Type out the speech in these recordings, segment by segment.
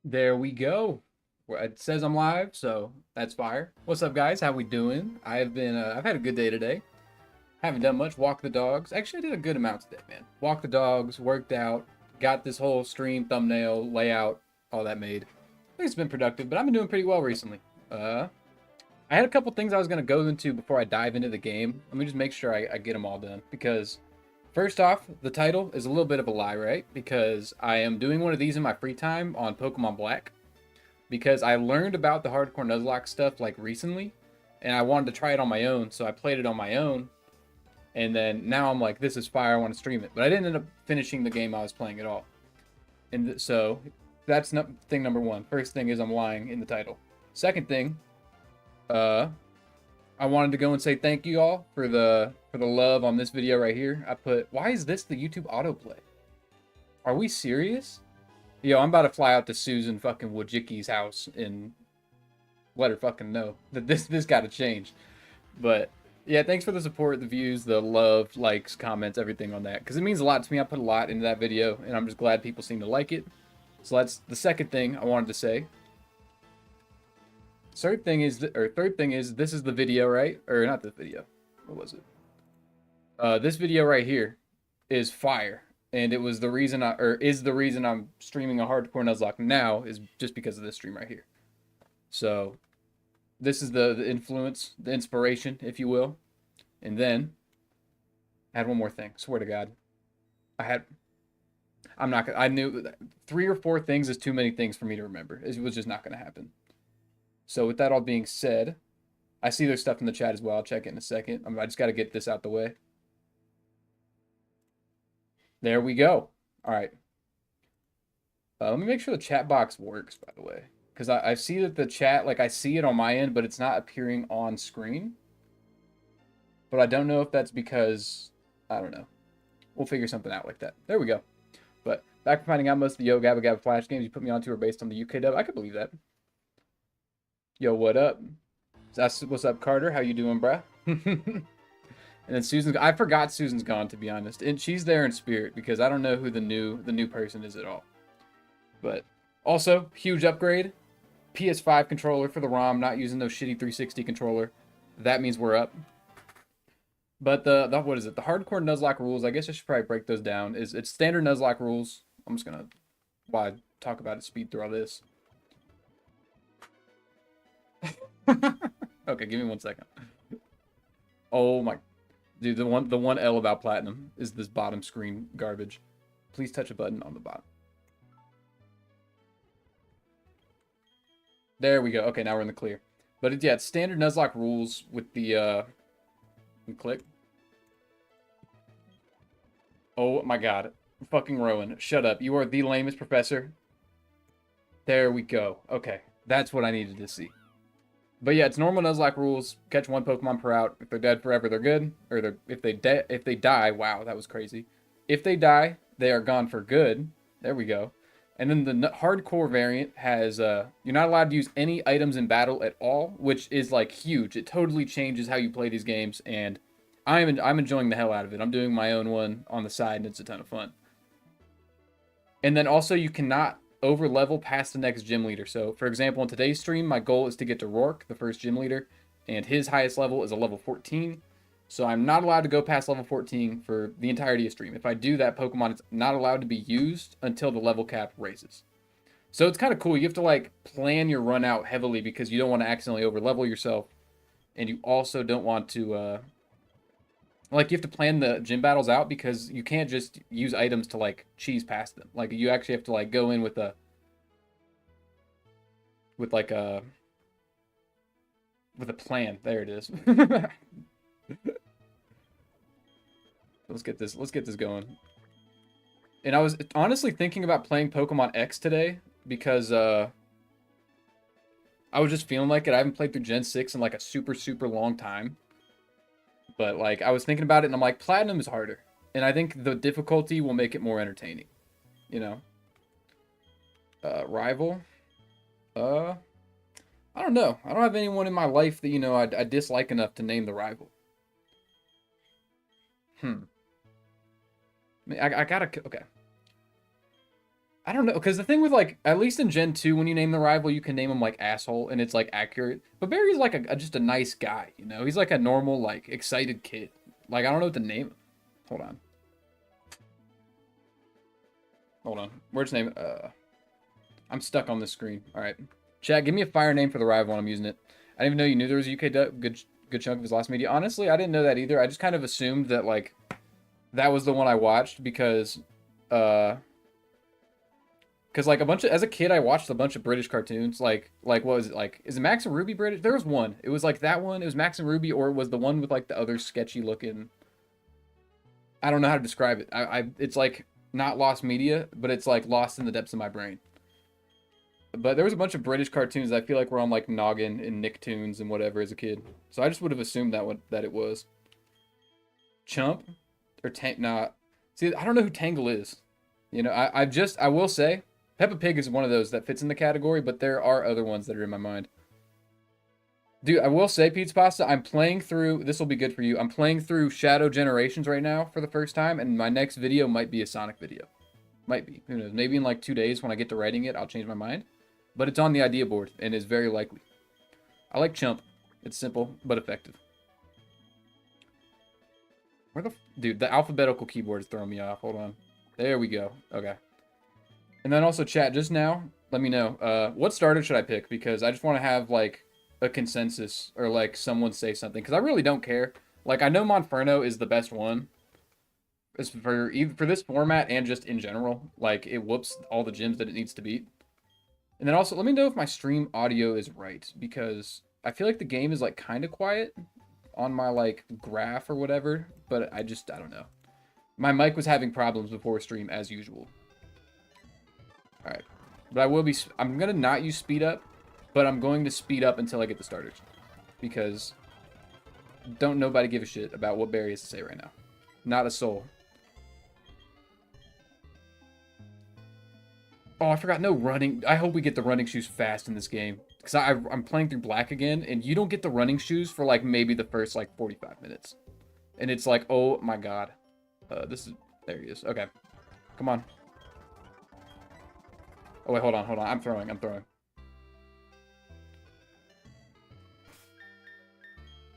There we go. It says I'm live, so that's fire. What's up, guys? How we doing? I've had a good day today. Haven't done much. Walk the dogs. Actually, I did a good amount today, man. Walk the dogs, worked out, got this whole stream thumbnail layout, all that made. I think it's been productive, but I've been doing pretty well recently. I had a couple things I was gonna go into before I dive into the game. Let me just make sure I get them all done because first off, the title is a little bit of a lie, right? Because I am doing one of these in my free time on Pokemon Black because I learned about the hardcore Nuzlocke stuff like recently, and I wanted to try it on my own, so I played it on my own, and then now I'm like, this is fire, I want to stream it. But I didn't end up finishing the game I was playing at all. And so that's thing number one. First thing is I'm lying in the title. Second thing, uh, I wanted to go and say thank you all for the love on this video right here. I put, why is this the YouTube autoplay? Are we serious? Yo, I'm about to fly out to Susan fucking Wojcicki's house and let her fucking know that this got to change. But yeah, thanks for the support, the views, the love, likes, comments, everything on that, because it means a lot to me. I put a lot into that video, and I'm just glad people seem to like it. So that's the second thing I wanted to say. Third thing is, this is the video, right? Or not this video. What was it? This video right here is fire. And it was the reason is the reason I'm streaming a hardcore Nuzlocke now is just because of this stream right here. So this is the influence, the inspiration, if you will. And then I had one more thing. Swear to God. I'm not gonna, I knew 3 or 4 things is too many things for me to remember. It was just not gonna happen. So with that all being said, I see there's stuff in the chat as well. I'll check it in a second. I just gotta get this out the way. There we go. All right. Let me make sure the chat box works, by the way. Because I see that the chat, like I see it on my end, but it's not appearing on screen. But I don't know if that's because, I don't know. We'll figure something out like that. There we go. But back from finding out most of the Yo Gabba Gabba Flash games you put me onto are based on the UK dub. I could believe that. Yo, what up? What's up, Carter? How you doing, bruh? And then Susan's, I forgot Susan's gone, to be honest. And she's there in spirit because I don't know who the new person is at all. But also, huge upgrade. PS5 controller for the ROM, not using no shitty 360 controller. That means we're up. But the what is it? The hardcore Nuzlocke rules, I guess I should probably break those down. It's standard Nuzlocke rules. I'm just gonna while I talk about it, speed through all this. Okay, give me 1 second. Oh my dude, the one L about platinum is this bottom screen garbage. Please touch a button on the bottom. There we go. Okay, now we're in the clear. But yeah, it's standard Nuzlocke rules with the click. Oh my god. Fucking Rowan, shut up. You are the lamest professor. There we go. Okay, that's what I needed to see. But yeah, it's normal Nuzlocke rules. Catch 1 Pokemon per out. If they're dead forever, they're good. Or if they die, wow, that was crazy. If they die, they are gone for good. There we go. And then the hardcore variant has you're not allowed to use any items in battle at all, which is like huge. It totally changes how you play these games, and I'm enjoying the hell out of it. I'm doing my own one on the side, and it's a ton of fun. And then also you cannot over level past the next gym leader. So for example, in today's stream, my goal is to get to Rourke, the first gym leader, and his highest level is a level 14. So I'm not allowed to go past level 14 for the entirety of stream. If I do that, Pokemon is not allowed to be used until the level cap raises. So it's kind of cool. You have to like plan your run out heavily because you don't want to accidentally over level yourself, and you also don't want to like, you have to plan the gym battles out because you can't just use items to like cheese past them. Like, you actually have to like go in with like a plan. There it is. Let's get this going. And I was honestly thinking about playing Pokemon X today because I was just feeling like it. I haven't played through Gen 6 in like a super long time. But like, I was thinking about it and I'm like, Platinum is harder. And I think the difficulty will make it more entertaining. You know? Rival? I don't know. I don't have anyone in my life that, you know, I dislike enough to name the rival. I gotta, okay. I don't know, because the thing with like, at least in Gen 2, when you name the rival, you can name him like asshole and it's like accurate. But Barry's like just a nice guy, you know? He's like a normal, like excited kid. Like, I don't know what to name him. Hold on. Hold on. Where's his name? I'm stuck on this screen. All right. Chat, give me a fire name for the rival when I'm using it. I didn't even know you knew there was a UK good chunk of his last media. Honestly, I didn't know that either. I just kind of assumed that like that was the one I watched because like a bunch of, as a kid I watched a bunch of British cartoons. Like what was it, like, is it Max and Ruby British? There was one. It was like that one. It was Max and Ruby, or it was the one with like the other sketchy looking, I don't know how to describe it. It's like not lost media, but it's like lost in the depths of my brain. But there was a bunch of British cartoons that I feel like were on like Noggin and Nicktoons and whatever as a kid. So I just would have assumed that it was. Chump or Nah. See, I don't know who Tangle is. You know, I will say Peppa Pig is one of those that fits in the category, but there are other ones that are in my mind. Dude, I will say, Pizza Pasta, I'm playing through, this will be good for you. I'm playing through Shadow Generations right now for the first time, and my next video might be a Sonic video. Might be. Who knows? Maybe in like 2 days when I get to writing it, I'll change my mind. But it's on the idea board, and is very likely. I like Chump. It's simple, but effective. Where the... Dude, the alphabetical keyboard is throwing me off. Hold on. There we go. Okay. And then also, chat, just now, let me know. What starter should I pick? Because I just want to have, like, a consensus, or, like, someone say something. Because I really don't care. Like, I know Monferno is the best one. It's for this format and just in general. Like, it whoops all the gyms that it needs to beat. And then also, let me know if my stream audio is right, because I feel like the game is, like, kind of quiet on my, like, graph or whatever, but I don't know. My mic was having problems before stream, as usual. Alright. But I'm going to not use speed up, but I'm going to speed up until I get the starters. Because don't nobody give a shit about what Barry has to say right now. Not a soul. Oh, I forgot, no running. I hope we get the running shoes fast in this game. Because I'm playing through Black again, and you don't get the running shoes for, like, maybe the first, like, 45 minutes. And it's like, oh my god. There he is. Okay. Come on. Oh, wait, hold on. I'm throwing.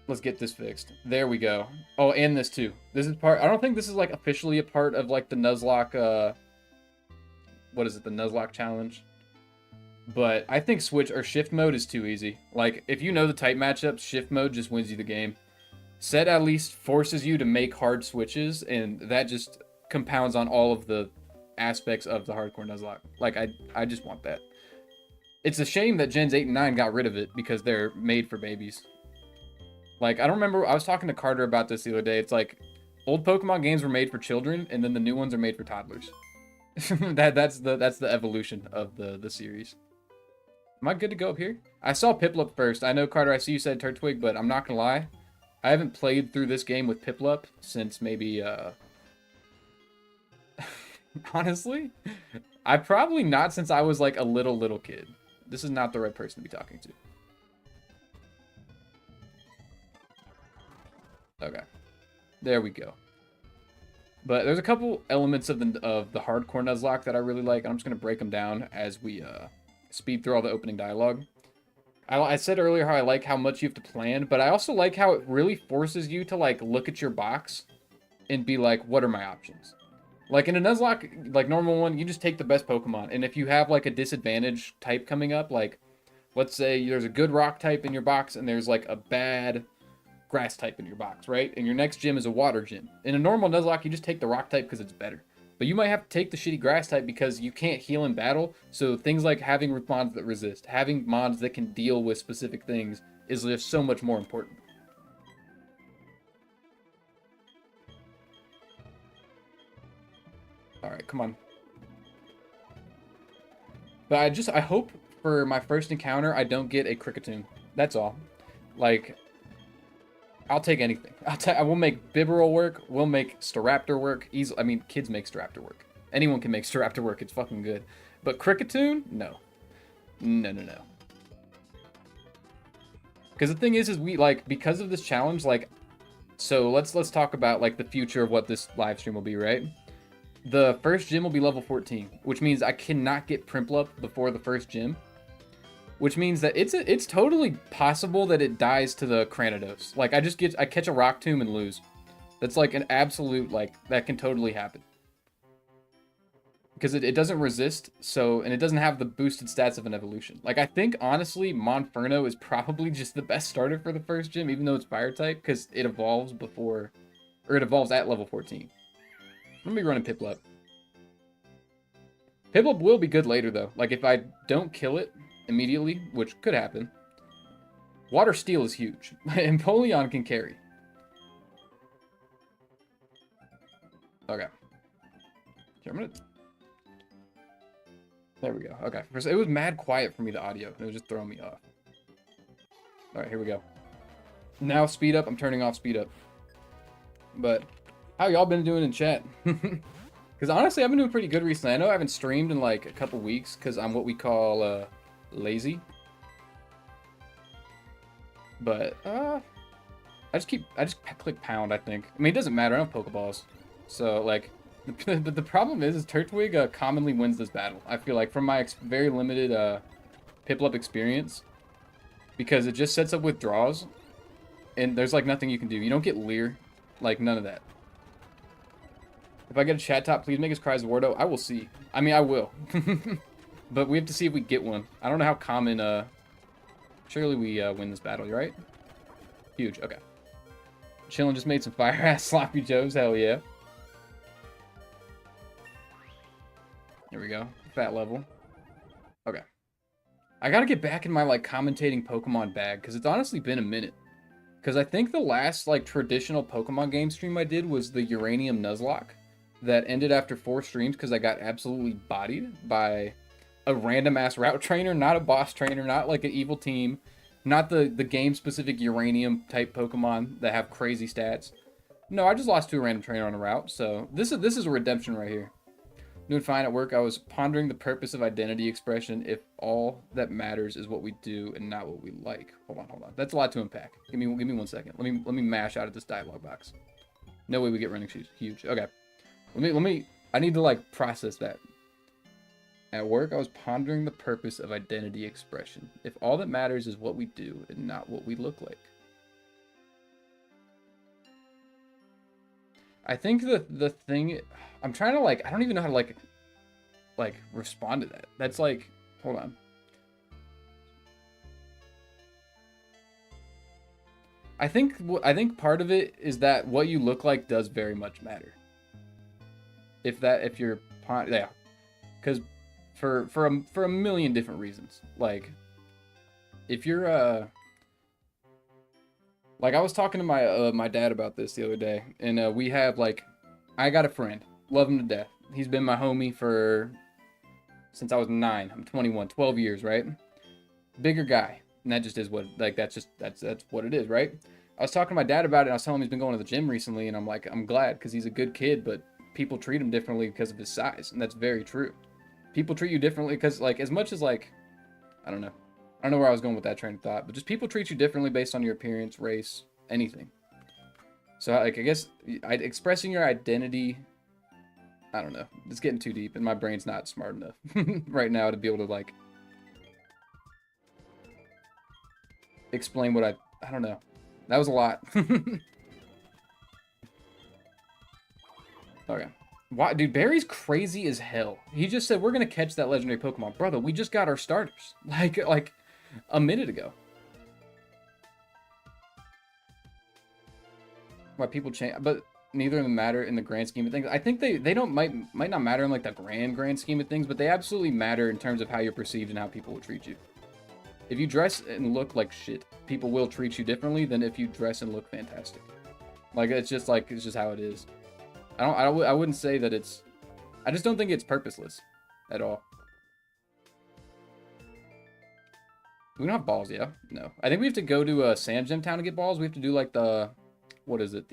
Let's get this fixed. There we go. Oh, and this, too. This is I don't think this is, like, officially a part of, like, the Nuzlocke, what is it, the Nuzlocke challenge? But I think switch or shift mode is too easy. Like, if you know the type matchups, shift mode just wins you the game. Set at least forces you to make hard switches, and that just compounds on all of the aspects of the hardcore Nuzlocke. Like, I just want that. It's a shame that Gens 8 and 9 got rid of it, because they're made for babies. Like, I don't remember, I was talking to Carter about this the other day. It's like, old Pokemon games were made for children, and then the new ones are made for toddlers. that's the evolution of the series. Am I good to go up here? I saw Piplup first. I know, Carter, I see you said Turtwig, but I'm not gonna lie. I haven't played through this game with Piplup since maybe, honestly, I probably not since I was like a little kid. This is not the right person to be talking to. Okay. There we go. But there's a couple elements of the hardcore Nuzlocke that I really like. I'm just going to break them down as we speed through all the opening dialogue. I said earlier how I like how much you have to plan, but I also like how it really forces you to, like, look at your box and be like, what are my options? Like, in a Nuzlocke, like, normal one, you just take the best Pokemon. And if you have, like, a disadvantage type coming up, like, let's say there's a good rock type in your box and there's, like, a bad grass type in your box, right? And your next gym is a water gym. In a normal Nuzlocke, you just take the rock type because it's better. But you might have to take the shitty grass type because you can't heal in battle. So things like having mons that resist, having mons that can deal with specific things is just so much more important. Alright, come on. But I hope for my first encounter I don't get a Cricketune. That's all. Like, I'll take anything. I will make Bibarel work. We'll make Staraptor work. I mean, kids make Staraptor work. Anyone can make Staraptor work. It's fucking good. But Cricketune? No. No. Because the thing is we, like, because of this challenge, like, so let's talk about, like, the future of what this live stream will be, right? the first gym will be level 14, which means I cannot get Primplup before the first gym. Which means that it's totally possible that it dies to the Cranidos. Like, I catch a Rock Tomb and lose. That's like an absolute, like, that can totally happen. Because it doesn't resist, so, and it doesn't have the boosted stats of an evolution. Like, I think, honestly, Monferno is probably just the best starter for the first gym, even though it's fire type, because it evolves before, or it evolves at level 14. I'm gonna be running Piplup. Piplup will be good later, though. Like, if I don't kill it immediately, which could happen, Water Steel is huge, and Polion can carry. Okay. Here, I'm gonna... There we go. Okay. It was mad quiet for me, the audio. It was just throwing me off. Alright, here we go. Now speed up. I'm turning off speed up. But how y'all been doing in chat? Because honestly, I've been doing pretty good recently. I know I haven't streamed in like a couple weeks because I'm what we call lazy. But I just click pound, I think. I mean, it doesn't matter. I don't have Pokeballs. So like... But the problem is Turtwig commonly wins this battle. I feel like from my very limited Piplup experience, because it just sets up withdrawals, and there's like nothing you can do. You don't get Leer, like none of that. If I get a chat top, please make us cry as Wardo. I will see. I mean, I will. But we have to see if we get one. I don't know how common. Surely we win this battle, right? Huge. Okay. Chillin' just made some fire ass sloppy joes. Hell yeah. There we go. Fat level. Okay. I gotta get back in my, like, commentating Pokemon bag, because it's honestly been a minute. Because I think the last, like, traditional Pokemon game stream I did was the Uranium Nuzlocke. That ended after 4 streams because I got absolutely bodied by a random-ass route trainer, not a boss trainer, not, like, an evil team. Not the game-specific Uranium-type Pokemon that have crazy stats. No, I just lost to a random trainer on a route, so this is a redemption right here. Doing fine at work. I was pondering the purpose of identity expression if all that matters is what we do and not what we like. Hold on. That's a lot to unpack. Give me 1 second. Let me mash out of this dialogue box. No way we get running shoes. Huge. Okay. I need to like process that. At work, I was pondering the purpose of identity expression if all that matters is what we do and not what we look like. I think the thing, I'm trying to like, I don't even know how to like respond to that. That's like, hold on. I think part of it is that what you look like does very much matter. If you're, yeah, because for a million different reasons. Like, if you're like, I was talking to my dad about this the other day, and we have, like, I got a friend, love him to death. He's been my homie since I was 9. I'm 21, 12 years, right? Bigger guy, and that just is what, like, that's what it is, right? I was talking to my dad about it, and I was telling him he's been going to the gym recently, and I'm like, I'm glad, because he's a good kid, but people treat him differently because of his size, and that's very true. People treat you differently because, like, as much as, like, I don't know where I was going with that train of thought, but just people treat you differently based on your appearance, race, anything. So, like, I guess expressing your identity, I don't know. It's getting too deep, and my brain's not smart enough right now to be able to, like, explain what I don't know. That was a lot. Okay. Why, dude, Barry's crazy as hell. He just said, we're going to catch that legendary Pokemon. Brother, we just got our starters. Like a minute ago. Why people change, but neither of them matter in the grand scheme of things. I think they might not matter in like the grand scheme of things, but they absolutely matter in terms of how you're perceived and how people will treat you. If you dress and look like shit, people will treat you differently than if you dress and look fantastic. Like, it's just how it is. I wouldn't say that it's, I just don't think it's purposeless at all. We don't have balls, yeah? No. I think we have to go to Sand Gem Town to get balls. We have to do like the, what is it?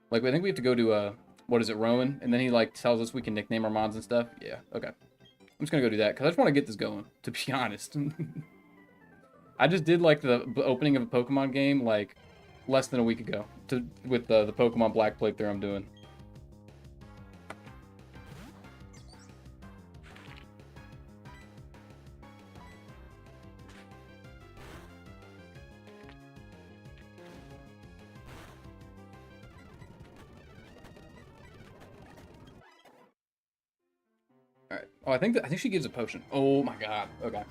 Like, I think we have to go to, what is it, Rowan? And then he like tells us we can nickname our mons and stuff. Yeah, okay. I'm just gonna go do that because I just want to get this going, to be honest. I just did like the opening of a Pokemon game like less than a week ago with the Pokemon Black playthrough I'm doing. All right. Oh, I think she gives a potion. Oh my god. Okay.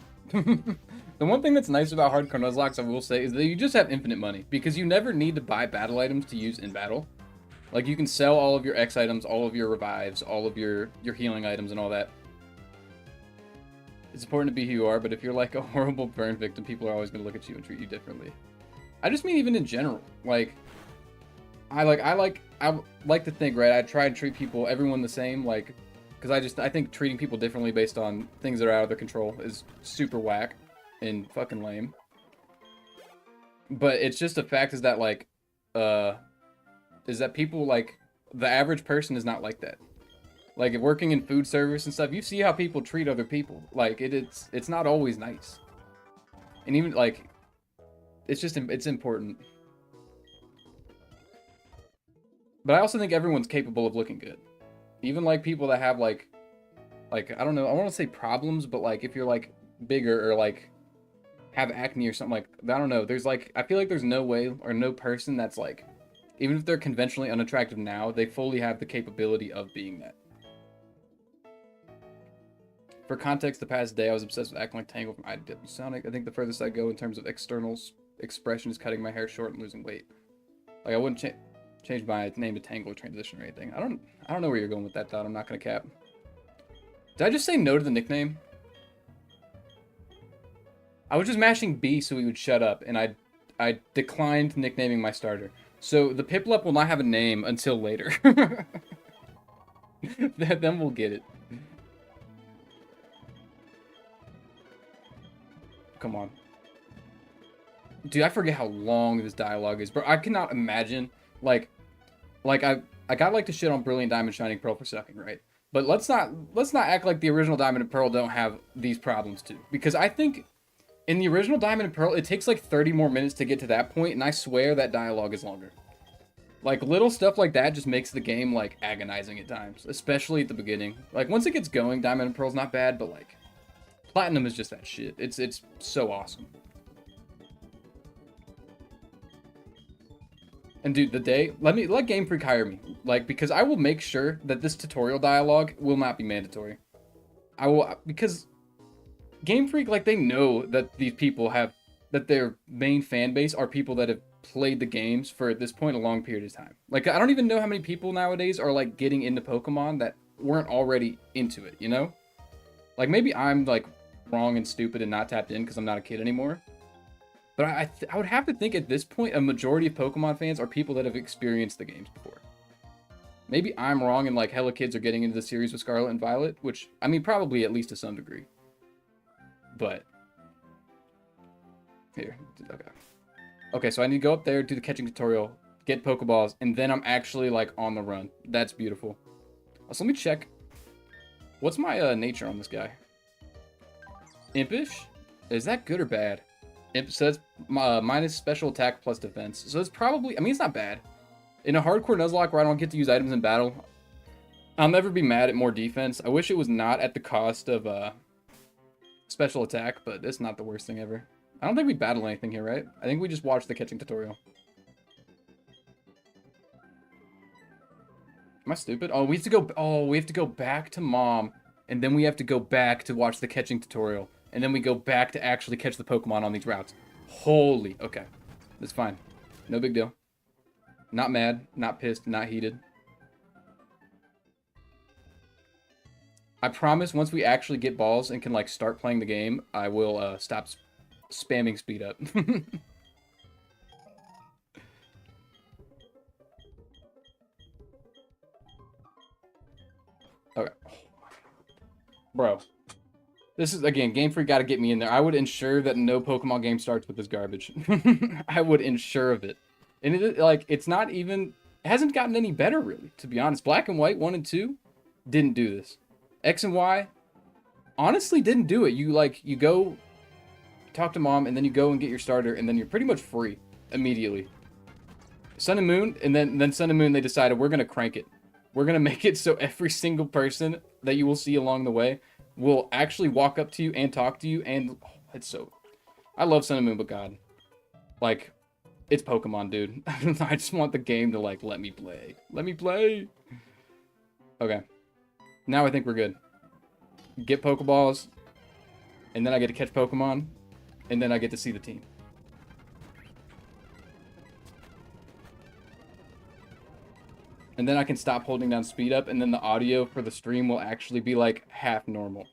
The one thing that's nice about hardcore Nuzlocke, I will say, is that you just have infinite money because you never need to buy battle items to use in battle. Like you can sell all of your X items, all of your revives, all of your healing items, and all that. It's important to be who you are, but if you're like a horrible burn victim, people are always going to look at you and treat you differently. I just mean even in general. Like, I like to think, right? I try to treat people, everyone the same, like, because I think treating people differently based on things that are out of their control is super whack and fucking lame. But it's just a fact is that like, is that people like the average person is not like that. Like if working in food service and stuff, you see how people treat other people. Like it's not always nice. And even like, it's important. But I also think everyone's capable of looking good. Even like people that have like I don't know, I want to say problems, but like if you're like bigger or like have acne or something like, I don't know, there's like, I feel like there's no way or no person that's like, even if they're conventionally unattractive now, they fully have the capability of being that. For context, the past day I was obsessed with acting like Tangle from IDW Sonic. I think the furthest I go in terms of external expression is cutting my hair short and losing weight. Like I wouldn't change my name to Tangle or transition or anything. I don't know where you're going with that thought. I'm not gonna cap. Did I just say no to the nickname? I was just mashing B so he would shut up, and I declined nicknaming my starter. So the Piplup will not have a name until later. Then we'll get it. Come on. Dude, I forget how long this dialogue is, bro. I cannot imagine, like I got like to shit on Brilliant Diamond Shining Pearl for sucking, right? But let's not act like the original Diamond and Pearl don't have these problems too. Because I think in the original Diamond and Pearl, it takes like 30 more minutes to get to that point, and I swear that dialogue is longer. Like little stuff like that just makes the game like agonizing at times, especially at the beginning. Like once it gets going, Diamond and Pearl's not bad, but like Platinum is just that shit. It's so awesome. And dude, the day, let Game Freak hire me. Like, because I will make sure that this tutorial dialogue will not be mandatory. I will, because Game Freak, like, they know that these people have, that their main fan base are people that have played the games for, at this point, a long period of time. Like, I don't even know how many people nowadays are, like, getting into Pokemon that weren't already into it, you know? Like, maybe I'm, like, wrong and stupid and not tapped in because I'm not a kid anymore. But I would have to think at this point, a majority of Pokemon fans are people that have experienced the games before. Maybe I'm wrong and like hella kids are getting into the series with Scarlet and Violet, which, I mean, probably at least to some degree. But, here, okay. Okay, so I need to go up there, do the catching tutorial, get Pokeballs, and then I'm actually like on the run. That's beautiful. So let me check. What's my nature on this guy? Impish? Is that good or bad? It says minus special attack plus defense. So it's probably, I mean, it's not bad. In a hardcore Nuzlocke where I don't get to use items in battle, I'll never be mad at more defense. I wish it was not at the cost of special attack, but it's not the worst thing ever. I don't think we battle anything here, right? I think we just watched the catching tutorial. Am I stupid? Oh, we have to go, we have to go back to Mom, and then we have to go back to watch the catching tutorial. And then we go back to actually catch the Pokemon on these routes. Holy, okay. That's fine. No big deal. Not mad, not pissed, not heated. I promise once we actually get balls and can like start playing the game, I will stop spamming speed up. Okay. Bro. This is, again, Game Freak got to get me in there. I would ensure that no Pokemon game starts with this garbage. I would ensure of it. And it, like, it's not even, it hasn't gotten any better, really, to be honest. Black and White 1 and 2 didn't do this. X and Y, honestly, didn't do it. You, like, you go talk to Mom, and then you go and get your starter, and then you're pretty much free immediately. Sun and Moon, and then Sun and Moon, they decided we're going to crank it. We're going to make it so every single person that you will see along the way will actually walk up to you and talk to you, and oh, it's so... I love Sun and Moon, but God. Like, it's Pokemon, dude. I just want the game to, like, let me play. Let me play! Okay. Now I think we're good. get Pokeballs, and then I get to catch Pokemon, and then I get to see the team. And then I can stop holding down speed up, and then the audio for the stream will actually be like half normal.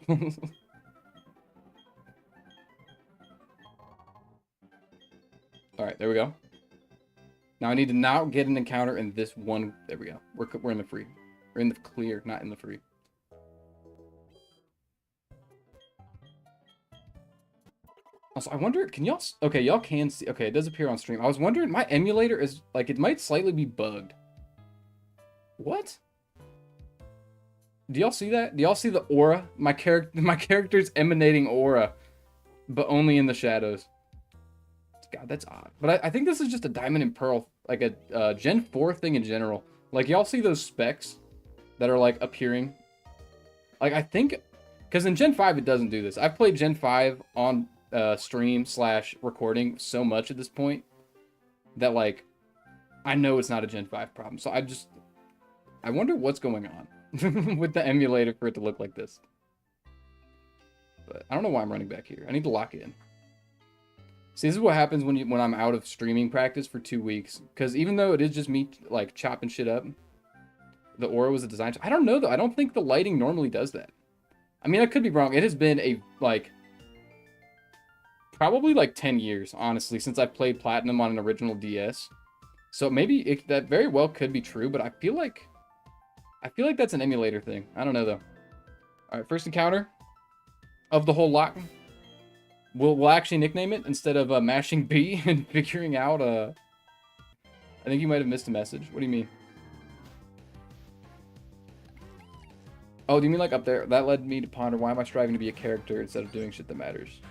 Alright, there we go. Now I need to not get an encounter in this one. There we go. We're in the free. We're in the clear, not in the free. Also, I wonder, can y'all... Okay, y'all can see... Okay, it does appear on stream. I was wondering, my emulator is... Like, it might slightly be bugged. What? Do y'all see that? Do y'all see the aura? My character's emanating aura, but only in the shadows. God, that's odd. But I think this is just a Diamond and Pearl, like a Gen 4 thing in general. Like, y'all see those specs that are, like, appearing? Like, I think... Because in Gen 5, it doesn't do this. I've played Gen 5 on stream / recording so much at this point that, like, I know it's not a Gen 5 problem. So I wonder what's going on with the emulator for it to look like this. But I don't know why I'm running back here. I need to lock it in. See, this is what happens when I'm out of streaming practice for 2 weeks. Because even though it is just me, like, chopping shit up, the aura was a design... I don't know, though. I don't think the lighting normally does that. I mean, I could be wrong. It has been a, like... Probably, like, 10 years, honestly, since I played Platinum on an original DS. So maybe that very well could be true, but I feel like that's an emulator thing. I don't know, though. Alright, first encounter of the whole lot. We'll actually nickname it instead of mashing B and figuring out, I think you might have missed a message. What do you mean? Oh, do you mean like up there? That led me to ponder, why am I striving to be a character instead of doing shit that matters?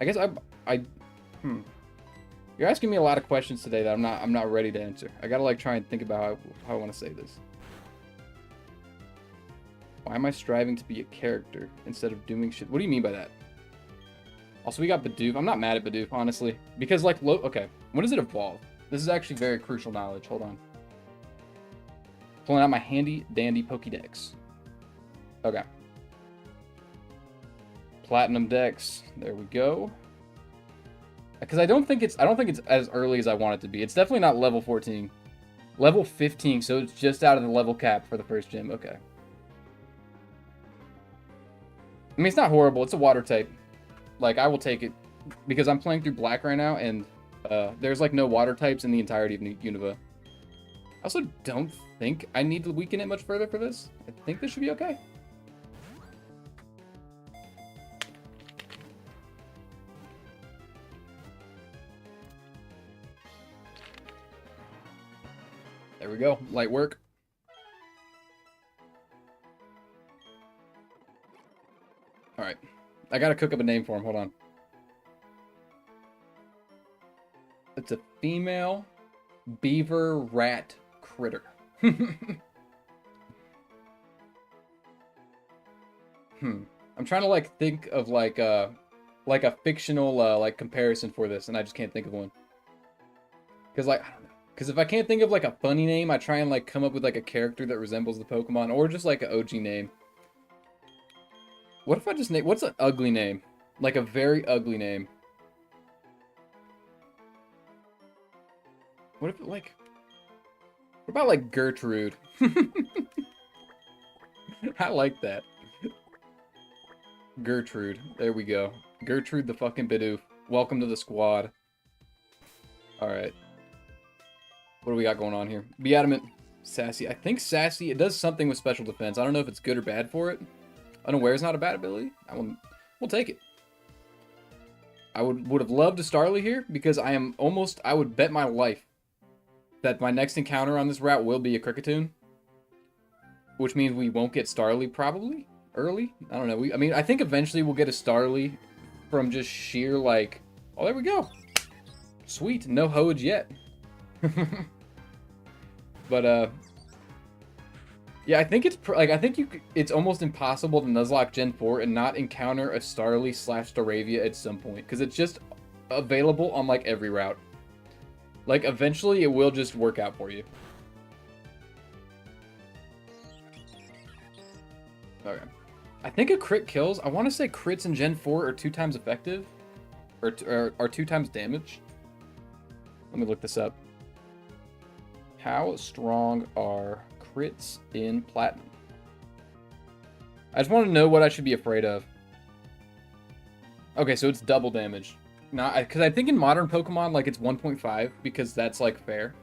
I guess You're asking me a lot of questions today that I'm not ready to answer. I gotta, like, try and think about how I want to say this. Why am I striving to be a character instead of doing shit? What do you mean by that? Also, we got Bidoof. I'm not mad at Bidoof, honestly. Because, like, okay. When does it evolve? This is actually very crucial knowledge. Hold on. Pulling out my handy dandy Pokédex. Okay. Platinum Dex. There we go. Because I don't think it's as early as I want it to be. It's definitely not level 14. Level 15, so it's just out of the level cap for the first gym. Okay. I mean, it's not horrible. It's a water type. Like, I will take it. Because I'm playing through Black right now, and there's, like, no water types in the entirety of Unova. I also don't think I need to weaken it much further for this. I think this should be okay. There we go. Light work. Alright. I gotta cook up a name for him. Hold on. It's a female beaver rat critter. I'm trying to, like, think of, like a fictional, like, comparison for this, and I just can't think of one. Because, like, I don't know. Because if I can't think of, like, a funny name, I try and, like, come up with, like, a character that resembles the Pokemon, or just, like, an OG name. What if I just name... What's an ugly name? Like, a very ugly name. What if, like... What about, like, Gertrude? I like that. Gertrude. There we go. Gertrude the fucking Bidoof. Welcome to the squad. Alright. What do we got going on here? Be Adamant. Sassy. I think Sassy, it does something with special defense. I don't know if it's good or bad for it. Unaware is not a bad ability. We'll take it. I would have loved a Starly here, because I would bet my life that my next encounter on this route will be a Kricketune. Which means we won't get Starly, probably, early. I don't know. I mean, I think eventually we'll get a Starly from just sheer, like... Oh, there we go. Sweet. No Hoge yet. But, yeah, I think it's, it's almost impossible to Nuzlocke Gen 4 and not encounter a Starly / Staravia at some point. Because it's just available on, like, every route. Like, eventually it will just work out for you. Okay. I think a crit kills. I want to say crits in Gen 4 are 2 times effective. Or are 2 times damage. Let me look this up. How strong are crits in Platinum? I just want to know what I should be afraid of. Okay, so it's double damage. Not because I think in modern Pokemon, like, it's 1.5 because that's, like, fair.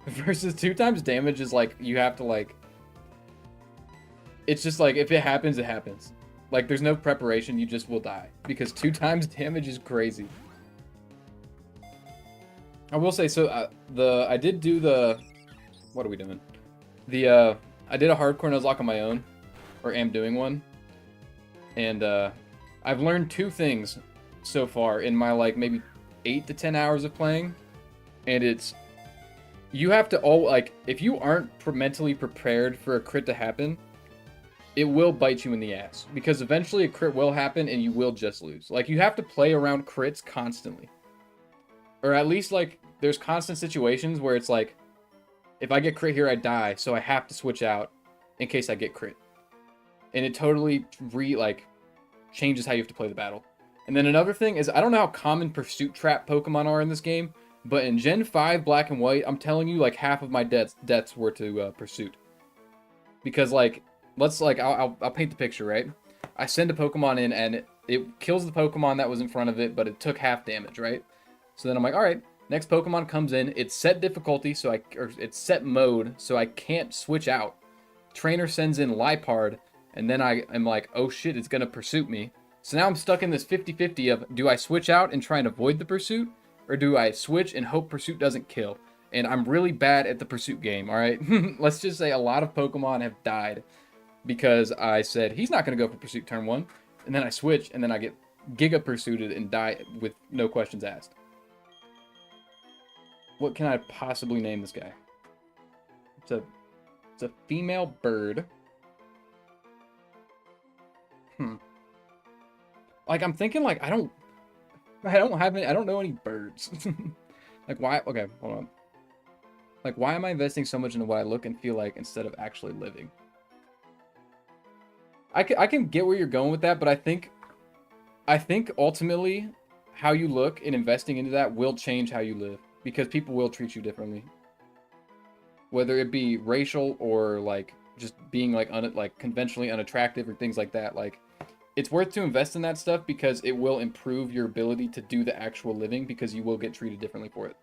Versus 2 times damage is, like, you have to, like... It's just, like, if it happens, it happens. Like, there's no preparation, you just will die. Because 2 times damage is crazy. I will say, so, I did do the... What are we doing? I did a hardcore Nuzlocke on my own. Or am doing one. And, I've learned 2 things so far in my, like, maybe 8 to 10 hours of playing. And it's... You have to like, if you aren't mentally prepared for a crit to happen, it will bite you in the ass. Because eventually a crit will happen and you will just lose. Like, you have to play around crits constantly. Or at least, like, there's constant situations where it's like, if I get crit here, I die, so I have to switch out in case I get crit. And it totally, changes how you have to play the battle. And then another thing is, I don't know how common pursuit trap Pokemon are in this game, but in Gen 5 Black and White, I'm telling you, like, half of my deaths were to pursuit. Because, like, I'll paint the picture, right? I send a Pokemon in, and it kills the Pokemon that was in front of it, but it took half damage, right? So then I'm like, alright, next Pokemon comes in, it's set difficulty, or it's set mode, so I can't switch out. Trainer sends in Liepard, and then I am like, oh shit, it's gonna pursuit me. So now I'm stuck in this 50-50 of, do I switch out and try and avoid the pursuit? Or do I switch and hope pursuit doesn't kill? And I'm really bad at the pursuit game, alright? Let's just say a lot of Pokemon have died because I said, he's not gonna go for pursuit turn 1. And then I switch, and then I get Giga Pursuited and die with no questions asked. What can I possibly name this guy? It's a female bird. Like, I'm thinking, like, I don't know any birds. Like, why? Okay, hold on. Like, why am I investing so much into what I look and feel like instead of actually living? I can get where you're going with that, but I think ultimately how you look and investing into that will change how you live. Because people will treat you differently. Whether it be racial or, like, just being, like, conventionally unattractive or things like that. Like, it's worth to invest in that stuff because it will improve your ability to do the actual living because you will get treated differently for it.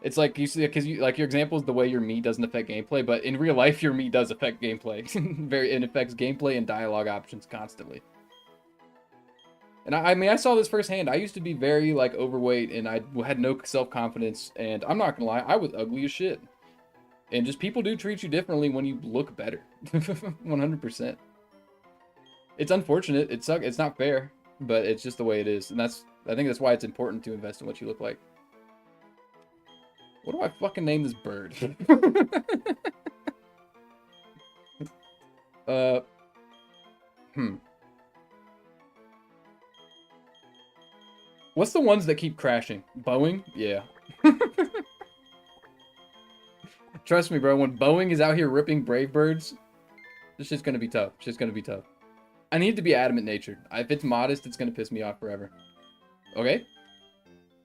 It's like, you see, because like, your example is the way your meat doesn't affect gameplay, but in real life, your meat does affect gameplay. It affects gameplay and dialogue options constantly. And I mean, I saw this firsthand. I used to be very, like, overweight, and I had no self-confidence, and I'm not gonna lie, I was ugly as shit. And just people do treat you differently when you look better. 100%. It's unfortunate. It sucks. It's not fair, but it's just the way it is. And I think that's why it's important to invest in what you look like. What do I fucking name this bird? What's the ones that keep crashing? Boeing? Yeah. Trust me, bro. When Boeing is out here ripping Brave Birds, this shit's gonna be tough. Shit's gonna be tough. I need to be adamant natured. If it's modest, it's gonna piss me off forever. Okay.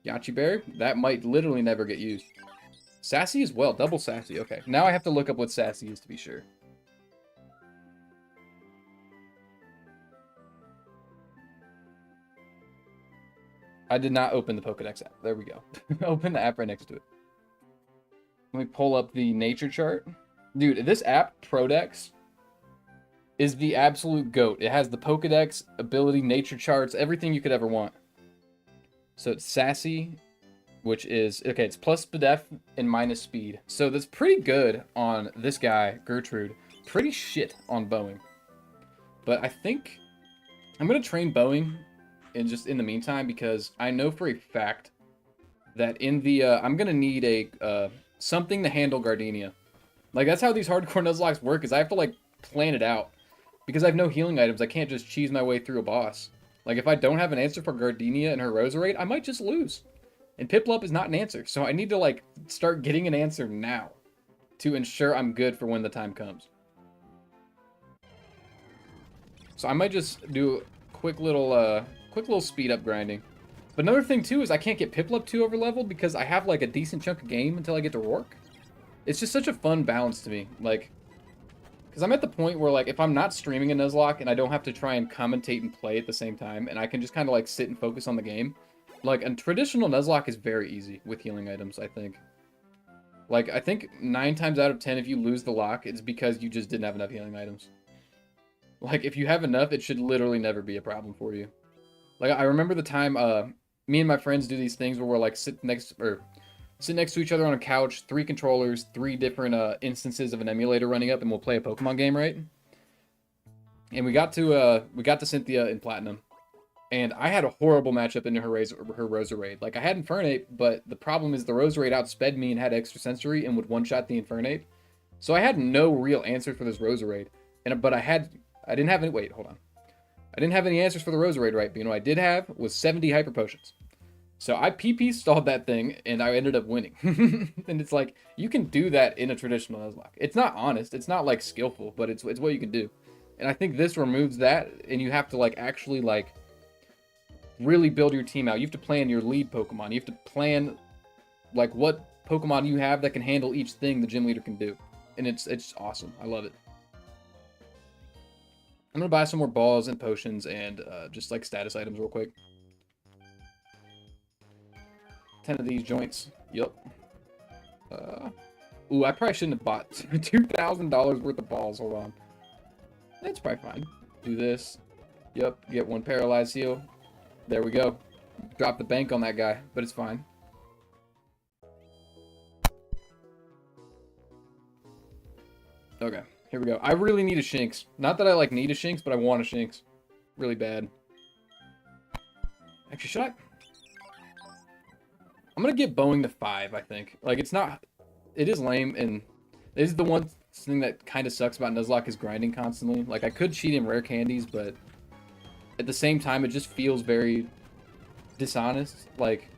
Yachi Berry? That might literally never get used. Sassy as well. Double Sassy. Okay. Now I have to look up what Sassy is to be sure. I did not open the Pokedex app. There we go. Open the app right next to it. Let me pull up the nature chart. Dude, this app, Prodex, is the absolute GOAT. It has the Pokedex, ability, nature charts, everything you could ever want. So it's Sassy, which is, okay, it's plus Spadef and minus speed. So that's pretty good on this guy, Gertrude. Pretty shit on Boeing. But I think I'm going to train Boeing in the meantime, because I know for a fact that in the, I'm going to need a, something to handle Gardenia. Like, that's how these hardcore Nuzlocks work, is I have to, like, plan it out. Because I have no healing items, I can't just cheese my way through a boss. Like, if I don't have an answer for Gardenia and her Roserade, I might just lose. And Piplup is not an answer, so I need to, like, start getting an answer now to ensure I'm good for when the time comes. So I might just do quick little speed up grinding. But another thing too is I can't get Piplup too over leveled because I have like a decent chunk of game until I get to Rourke. It's just such a fun balance to me, like, because I'm at the point where like if I'm not streaming a Nuzlocke and I don't have to try and commentate and play at the same time, and I can just kind of like sit and focus on the game. Like a traditional Nuzlocke is very easy with healing items, I think. Like I think 9 times out of 10 if you lose the lock, it's because you just didn't have enough healing items. Like if you have enough, it should literally never be a problem for you. Like I remember the time me and my friends do these things where we're like sit next to each other on a couch, 3 controllers, 3 different instances of an emulator running up, and we'll play a Pokemon game, right? And we got to Cynthia in Platinum, and I had a horrible matchup into her Roserade. Like I had Infernape, but the problem is the Roserade outsped me and had extrasensory and would one-shot the Infernape, so I had no real answer for this Roserade. But I didn't have any. Wait, hold on. I didn't have any answers for the Roserade, right? But you know what I did have was 70 Hyper Potions. So I PP stalled that thing, and I ended up winning. And it's like, you can do that in a traditional Nuzlocke. It's not honest, it's not like skillful, but it's what you can do. And I think this removes that, and you have to like actually like really build your team out. You have to plan your lead Pokemon. You have to plan like what Pokemon you have that can handle each thing the gym leader can do. And it's awesome. I love it. I'm gonna buy some more balls and potions and just like status items real quick. 10 of these joints. Yup. Ooh, I probably shouldn't have bought $2,000 worth of balls. Hold on. That's probably fine. Do this. Yup. Get 1 paralyzed heal. There we go. Drop the bank on that guy, but it's fine. Okay, here we go. I really need a Shinx. Not that I like need a Shinx, but I want a Shinx. Really bad. Actually, should I? I'm gonna get Bowing to 5, I think. Like, it's not... It is lame, and it is the one thing that kind of sucks about Nuzlocke is grinding constantly. Like, I could cheat in rare candies, but at the same time, it just feels very dishonest. Like,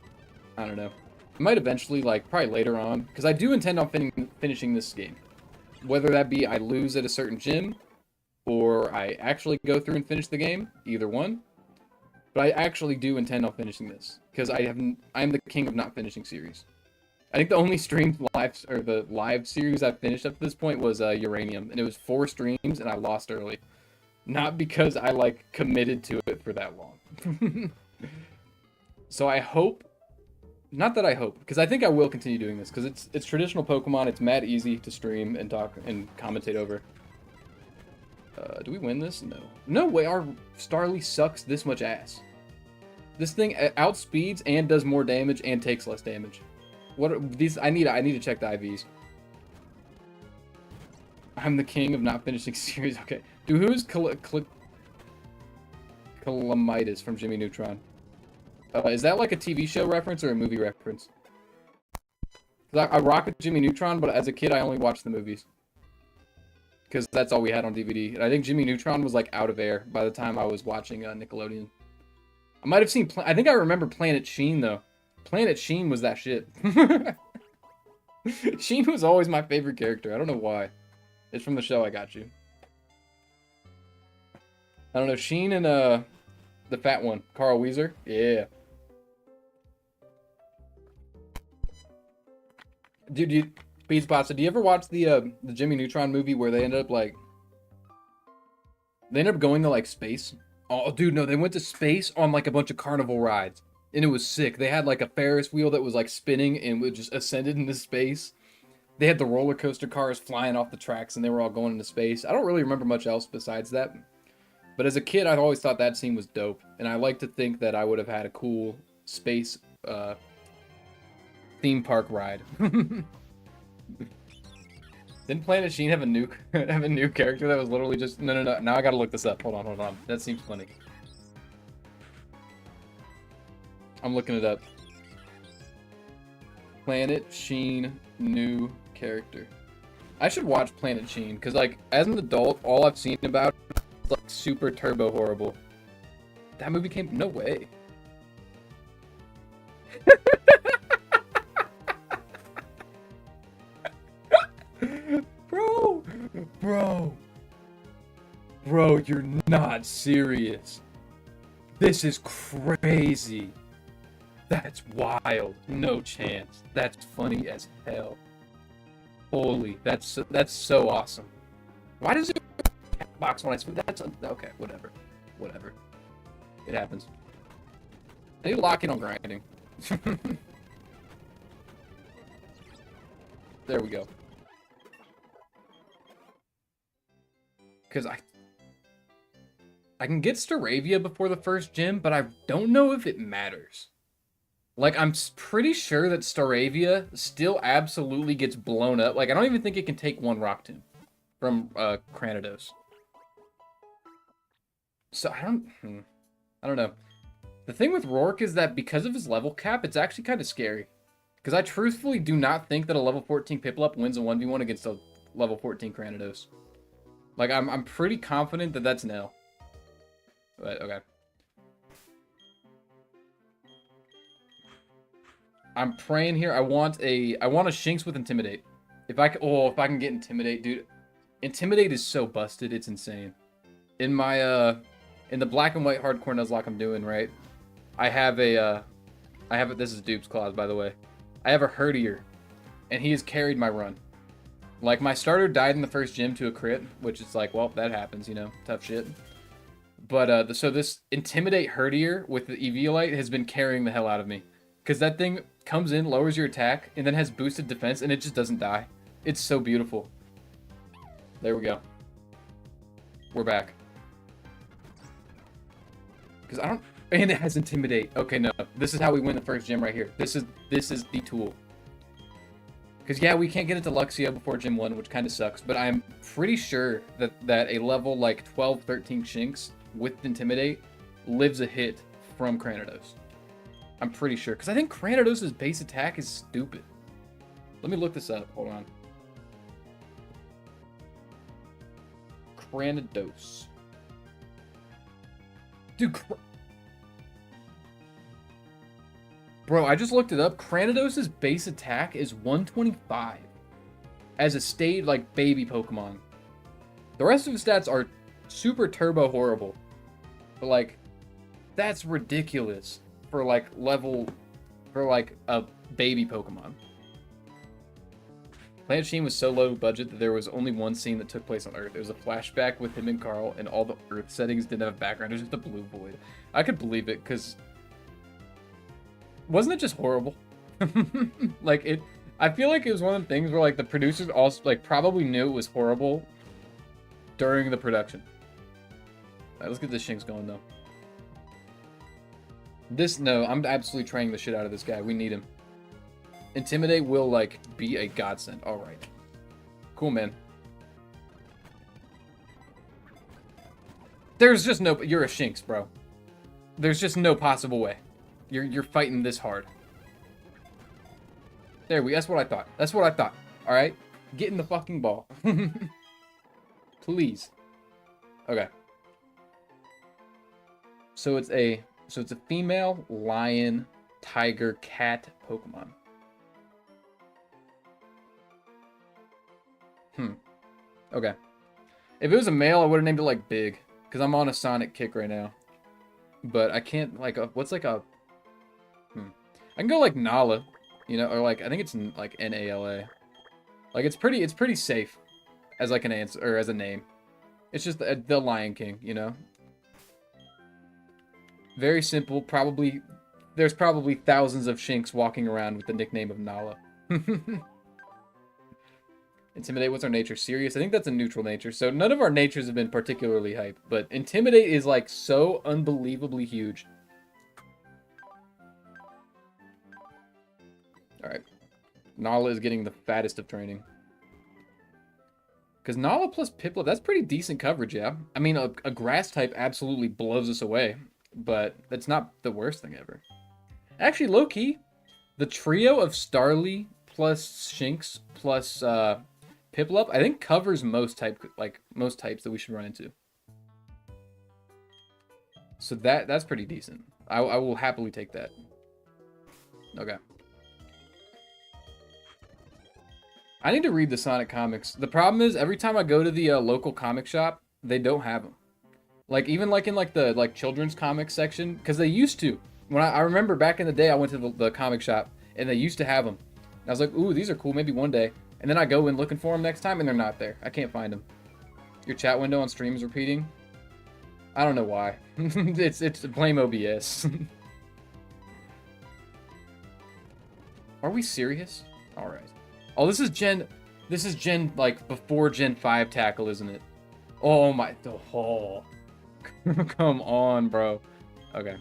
I don't know. I might eventually, like, probably later on, because I do intend on finishing this game. Whether that be I lose at a certain gym, or I actually go through and finish the game, either one. But I actually do intend on finishing this, because I'm the king of not finishing series. I think the only the live series I've finished up to this point was Uranium, and it was 4 streams, and I lost early. Not because I, like, committed to it for that long. So I hope, not that I hope, because I think I will continue doing this, because it's traditional Pokemon, it's mad easy to stream and talk and commentate over. Do we win this? No. No way, our Starly sucks this much ass. This thing outspeeds and does more damage and takes less damage. What are these? I need to check the IVs. I'm the king of not finishing series. Okay. Dude, who's Calamitis from Jimmy Neutron? Is that like a TV show reference or a movie reference? I rock with Jimmy Neutron, but as a kid I only watched the movies. Because that's all we had on DVD. And I think Jimmy Neutron was like out of air by the time I was watching Nickelodeon. I might have seen... I think I remember Planet Sheen, though. Planet Sheen was that shit. Sheen was always my favorite character. I don't know why. It's from the show I Got You. I don't know. Sheen and the fat one. Carl Weezer. Yeah. Dude, Beats Pasta, do you ever watch the Jimmy Neutron movie where they ended up like... They ended up going to like space? Oh, dude, no, they went to space on like a bunch of carnival rides. And it was sick. They had like a Ferris wheel that was like spinning and it just ascended into space. They had the roller coaster cars flying off the tracks and they were all going into space. I don't really remember much else besides that. But as a kid, I always thought that scene was dope. And I like to think that I would have had a cool space theme park ride. Didn't Planet Sheen have a new character that was literally just... No. Now I gotta look this up. Hold on. That seems funny. I'm looking it up. Planet Sheen new character. I should watch Planet Sheen, because like as an adult, all I've seen about it is like super turbo horrible. That movie came... No way. Bro, Bro, you're not serious. This is crazy. That's wild. No chance. That's funny as hell. Holy, that's so awesome. Why does it box when I swim? That's okay. Whatever. Whatever. It happens. I need to lock in on grinding. There we go. Because I can get Staravia before the first gym, but I don't know if it matters. Like, I'm pretty sure that Staravia still absolutely gets blown up. Like, I don't even think it can take one Rock Tomb from Cranidos. So, I don't know. The thing with Rourke is that because of his level cap, it's actually kind of scary. Because I truthfully do not think that a level 14 Piplup wins a 1v1 against a level 14 Cranidos. Like, I'm pretty confident that that's nil. But, okay. I'm praying here. I want a Shinx with Intimidate. If I can get Intimidate, dude. Intimidate is so busted, it's insane. In my in the black and white hardcore Nuzlocke I'm doing, right? I have this is Dupe's Claws, by the way. I have a Herdier, and he has carried my run. Like, my starter died in the first gym to a crit, which is like, well, that happens, you know, tough shit. But so this Intimidate Herdier with the Eviolite has been carrying the hell out of me. Because that thing comes in, lowers your attack, and then has boosted defense, and it just doesn't die. It's so beautiful. There we go. We're back. Because I don't... And it has Intimidate. Okay, no. This is how we win the first gym right here. This is the tool. Because, yeah, we can't get into Luxio before Gym 1, which kind of sucks. But I'm pretty sure that a level like 12, 13 Shinx with Intimidate lives a hit from Cranidos. I'm pretty sure. Because I think Cranidos' base attack is stupid. Let me look this up. Hold on. Cranidos. Dude, bro, I just looked it up. Cranidos' base attack is 125 as a stayed, like, baby Pokemon. The rest of his stats are super turbo horrible. But, like, that's ridiculous for, like, a baby Pokemon. Planet Sheen was so low budget that there was only one scene that took place on Earth. It was a flashback with him and Carl, and all the Earth settings didn't have a background. It was just a blue void. I could believe it, because... Wasn't it just horrible? Like, I feel like it was one of the things where, like, the producers also, like, probably knew it was horrible during the production. Alright, let's get this Shinx going, though. No, I'm absolutely training the shit out of this guy. We need him. Intimidate will, like, be a godsend. Alright. Cool, man. There's just no... You're a Shinx, bro. There's just no possible way. You're fighting this hard. There we... That's what I thought. That's what I thought. Alright? Get in the fucking ball. Please. Okay. So it's a female lion, tiger, cat Pokemon. Okay. If it was a male, I would have named it, like, Big. Because I'm on a Sonic kick right now. But I can't, like, what's, like, a... I can go, like, Nala. You know, or, like, I think it's, like, Nala. Like, it's pretty safe. As, like, an answer, or as a name. It's just the Lion King, you know? Very simple. There's probably thousands of Shinx walking around with the nickname of Nala. Intimidate, what's our nature? Serious? I think that's a neutral nature. So none of our natures have been particularly hype. But Intimidate is, like, so unbelievably huge. Alright. Nala is getting the fattest of training. Because Nala plus Piplup, that's pretty decent coverage, yeah. I mean, a grass type absolutely blows us away. But that's not the worst thing ever. Actually, low-key, the trio of Starly plus Shinx plus... Piplup, I think covers most types that we should run into. So that's pretty decent. I will happily take that. Okay. I need to read the Sonic comics. The problem is, every time I go to the local comic shop, they don't have them. Like even like in like the like children's comics section, because they used to. When I remember back in the day, I went to the comic shop and they used to have them. And I was like, ooh, these are cool. Maybe one day. And then I go in looking for them next time, and they're not there. I can't find them. Your chat window on stream is repeating. I don't know why. it's blame OBS. Are we serious? All right. Oh, this is Gen like before Gen 5 tackle, isn't it? Oh my. Oh. Come on, bro. Okay.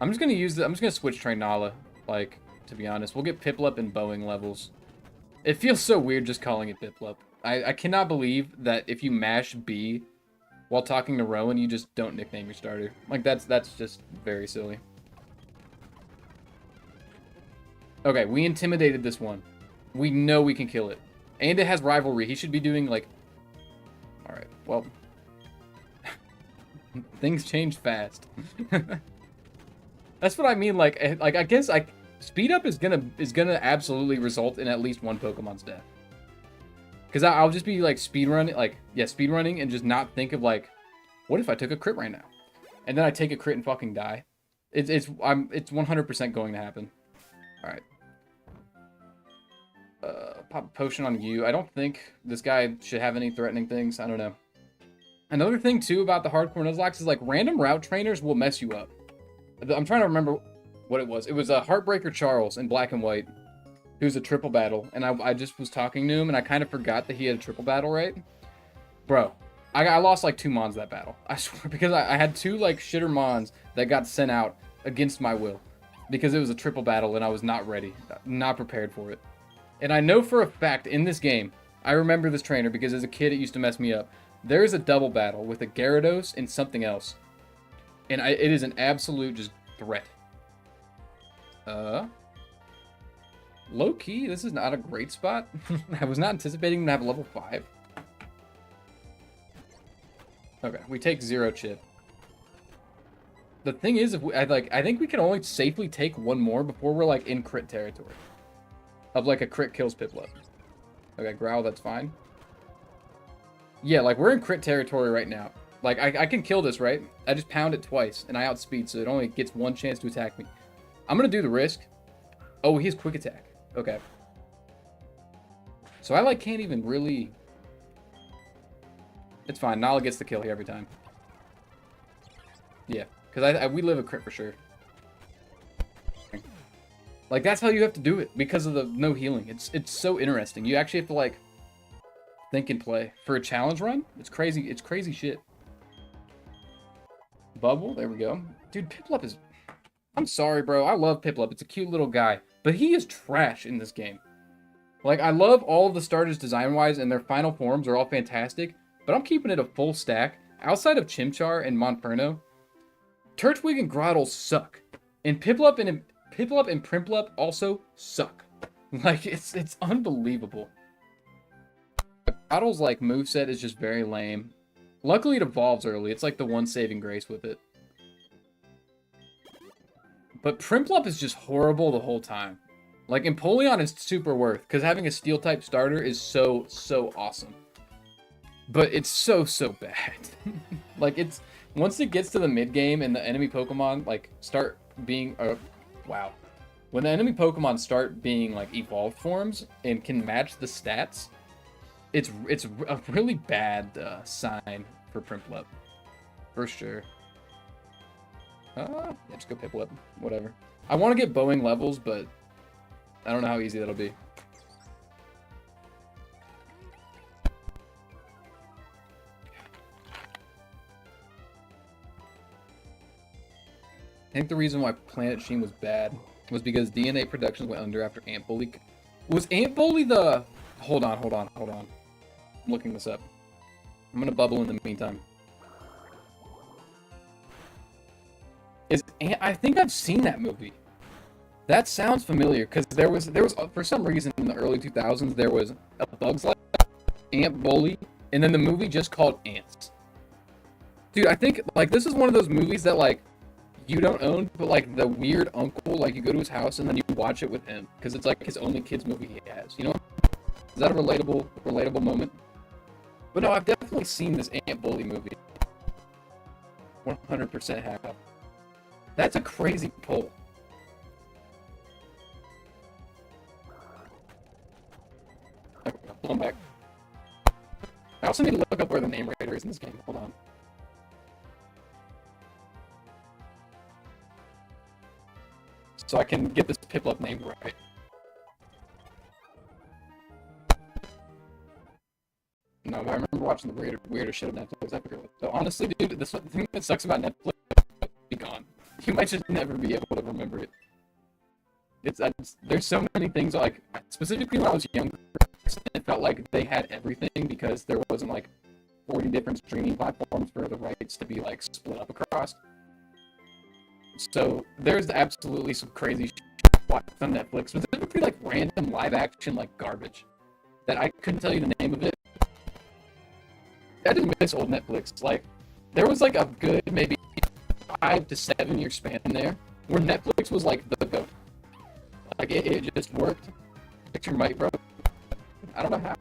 I'm just gonna switch train Nala. Like, to be honest, we'll get Piplup and Boeing levels. It feels so weird just calling it Piplup. I cannot believe that if you mash B while talking to Rowan, you just don't nickname your starter. Like, that's just very silly. Okay, we intimidated this one. We know we can kill it. And it has rivalry. He should be doing, like... Alright, well... Things change fast. That's what I mean, like I guess, speed up is gonna absolutely result in at least one Pokemon's death. Because I'll just be, like, speedrunning and just not think of, like, what if I took a crit right now? And then I take a crit and fucking die. It's 100% going to happen. Alright. Pop a potion on you. I don't think this guy should have any threatening things. I don't know. Another thing, too, about the hardcore Nuzlocke is, like, random route trainers will mess you up. I'm trying to remember what it was. It was a Heartbreaker Charles in Black and White, who's a triple battle. And I just was talking to him, and I kind of forgot that he had a triple battle, right? Bro, I lost, like, 2 Mons that battle. I swear, because I had 2, like, shitter Mons that got sent out against my will. Because it was a triple battle, and I was not ready. Not prepared for it. And I know for a fact, in this game, I remember this trainer, because as a kid, it used to mess me up. There is a double battle with a Gyarados and something else. And it is an absolute just threat. Low-key, this is not a great spot. I was not anticipating to have level 5. Okay, we take 0 chip. The thing is, I think we can only safely take 1 more before we're, like, in crit territory. Of, like, a crit kills Piplup. Okay, Growl, that's fine. Yeah, like, we're in crit territory right now. Like, I can kill this, right? I just pound it twice, and I outspeed, so it only gets 1 chance to attack me. I'm gonna do the risk. Oh, he has quick attack. Okay. So I, like, can't even really... It's fine. Nala gets the kill here every time. Yeah, because we live a crit for sure. Like, that's how you have to do it, because of the no healing. It's so interesting. You actually have to, like, think and play. For a challenge run, it's crazy. It's crazy shit. Bubble, there we go. Dude, Piplup is... I'm sorry, bro. I love Piplup. It's a cute little guy. But he is trash in this game. Like, I love all of the starters design-wise, and their final forms are all fantastic, but I'm keeping it a full stack. Outside of Chimchar and Monferno, Turtwig and Grotle suck. And Piplup and Primplup also suck. Like, it's unbelievable. Grotle's, like, moveset is just very lame. Luckily, it evolves early. It's like the one saving grace with it. But Primplup is just horrible the whole time. Like, Empoleon is super worth, because having a Steel-type starter is so awesome. But it's so bad. Like, it's... Once it gets to the mid-game and the enemy Pokemon, like, start being... wow. When the enemy Pokemon start being, like, evolved forms and can match the stats... It's a really bad sign for Primplup. For sure. Yeah, just go Piplup. Whatever. I want to get Boeing levels, but I don't know how easy that'll be. I think the reason why Planet Sheen was bad was because DNA production went under after Ant Bully. Was Ant Bully the... Hold on. I'm looking this up. I'm gonna bubble in the meantime. I think I've seen that movie. That sounds familiar, because there was for some reason in the early 2000s there was a Bugs Life, Ant Bully, and then the movie just called Ants. Dude, I think, like, this is one of those movies that, like, you don't own, but, like, the weird uncle, like, you go to his house and then you watch it with him, because it's, like, his only kids movie he has, you know? Is that a relatable moment? But no, I've definitely seen this Ant Bully movie. 100% have. That's a crazy pull. Okay, I'll pull him back. I also need to look up where the name raider is in this game. Hold on. So I can get this Piplup name right. No, but I remember watching the weirder shit on Netflix. I forget what. So honestly, dude, the thing that sucks about Netflix be gone. You might just never be able to remember it. There's so many things, like, specifically when I was younger, it felt like they had everything because there wasn't like 40 different streaming platforms for the rights to be like split up across. So there's absolutely some crazy shit watched on Netflix, specifically like random live action like garbage that I couldn't tell you the name of it. I just miss old Netflix. Like, there was like a good maybe 5 to 7 year span there where Netflix was like the GOAT. Like, it just worked. Picture mic, bro. I don't know how.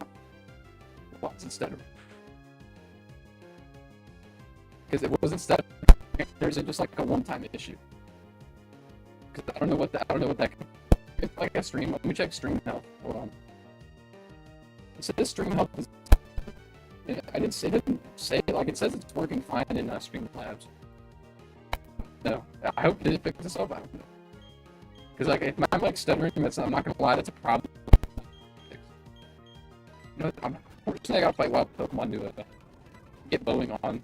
Lots instead of. Because it wasn't stuttering. There's just like a one-time issue. Because I don't know what that. It's like a stream. Let me check stream health. Hold on. It says stream health is. It didn't say like it says it's working fine in Streamlabs. No, I hope it didn't pick this up. I don't know. Because like if I'm like stuttering, I'm not gonna lie, that's a problem. You know, unfortunately I gotta fight wild Pokemon to get bowling on.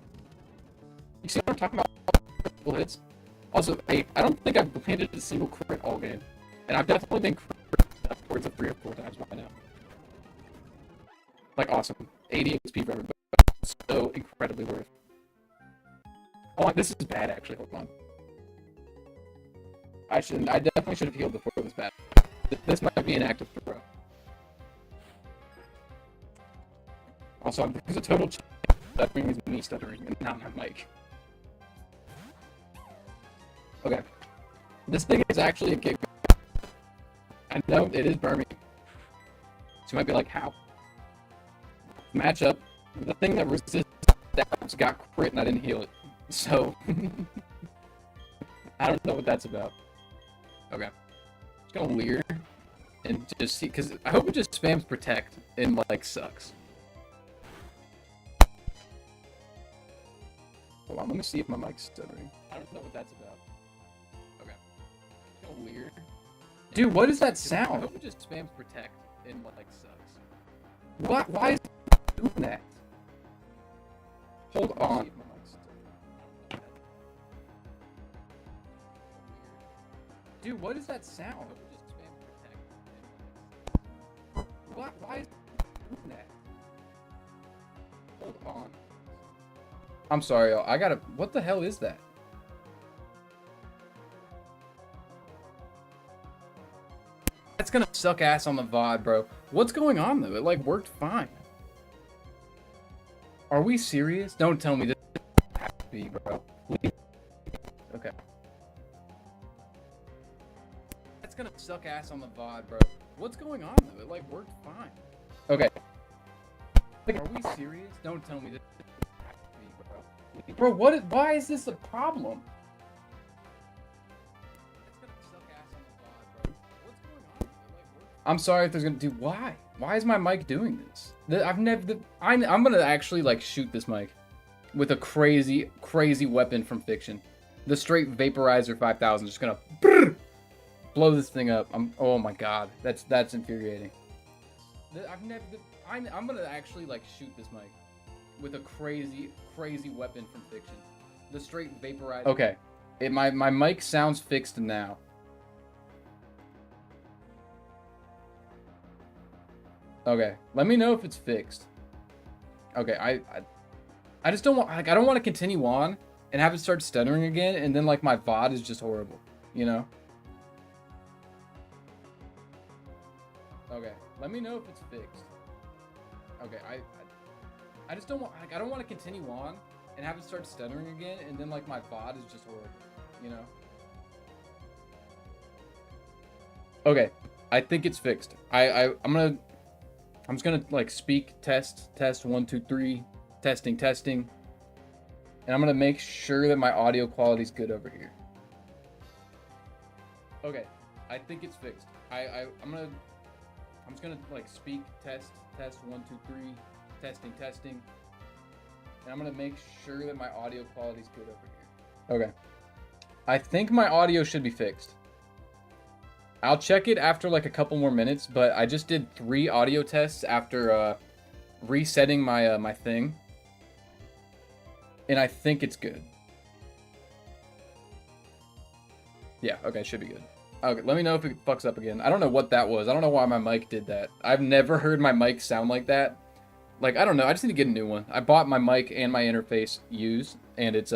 You see what I'm talking about? Critical hits. Also, I don't think I've landed a single crit all game, and I've definitely been crit upwards of 3 or 4 times by now. Like, awesome. 80 XP for everybody. So incredibly worth. Oh, this is bad, actually. Hold on. I definitely should have healed before it was bad. This might be an active throw. Also, there's a total chance stuttering is me stuttering and not my mic. Okay. This thing is actually a kick. I know it is Burmy. So you might be like, how? Matchup. The thing that resists stabs got crit and I didn't heal it. So I don't know what that's about. Okay. Just gonna leer and just see, because I hope it just spams protect and like sucks. Hold on, let me see if my mic's stuttering. I don't know what that's about. Okay. Just gonna leer. Dude, what is that sound? I hope it just spams protect and like sucks. What? Why is it doing that? Hold on. Dude, what is that sound? What? Why is it doing that? Hold on. I'm sorry, y'all. I gotta. What the hell is that? That's gonna suck ass on the VOD, bro. What's going on though? It like worked fine. Are we serious? Don't tell me this has to be, bro. Please. Okay. That's gonna suck ass on the VOD, bro. What's going on though? It like worked fine. Okay. Like, are we serious? Don't tell me this has to be, bro. Bro, why is this a problem? That's gonna suck ass on the VOD, bro. What's going on? It like worked. I'm sorry if there's gonna do. Why? Why is my mic doing this? I'm gonna actually like shoot this mic with a crazy weapon from fiction. The straight vaporizer 5000, just gonna blow this thing up. Oh my god, that's infuriating. I'm gonna actually like shoot this mic with a crazy weapon from fiction. The straight vaporizer. Okay, my mic sounds fixed now. Okay, let me know if it's fixed. Okay, I just don't want, like, I don't want to continue on and have it start stuttering again, and then like my VOD is just horrible, you know? Okay, let me know if it's fixed. Okay, I just don't want, like, I don't want to continue on and have it start stuttering again, and then like my VOD is just horrible, you know? Okay, I think it's fixed. I'm gonna. I'm just gonna like speak, test, 1, 2, 3, testing. And I'm gonna make sure that my audio quality is good over here. Okay, I think it's fixed. I'm just gonna like speak, test, 1, 2, 3, testing. And I'm gonna make sure that my audio quality is good over here. Okay. I think my audio should be fixed. I'll check it after like a couple more minutes, but I just did 3 audio tests after resetting my my thing. And I think it's good. Yeah, okay, should be good. Okay, let me know if it fucks up again. I don't know what that was. I don't know why my mic did that. I've never heard my mic sound like that. Like, I don't know. I just need to get a new one. I bought my mic and my interface used, and it's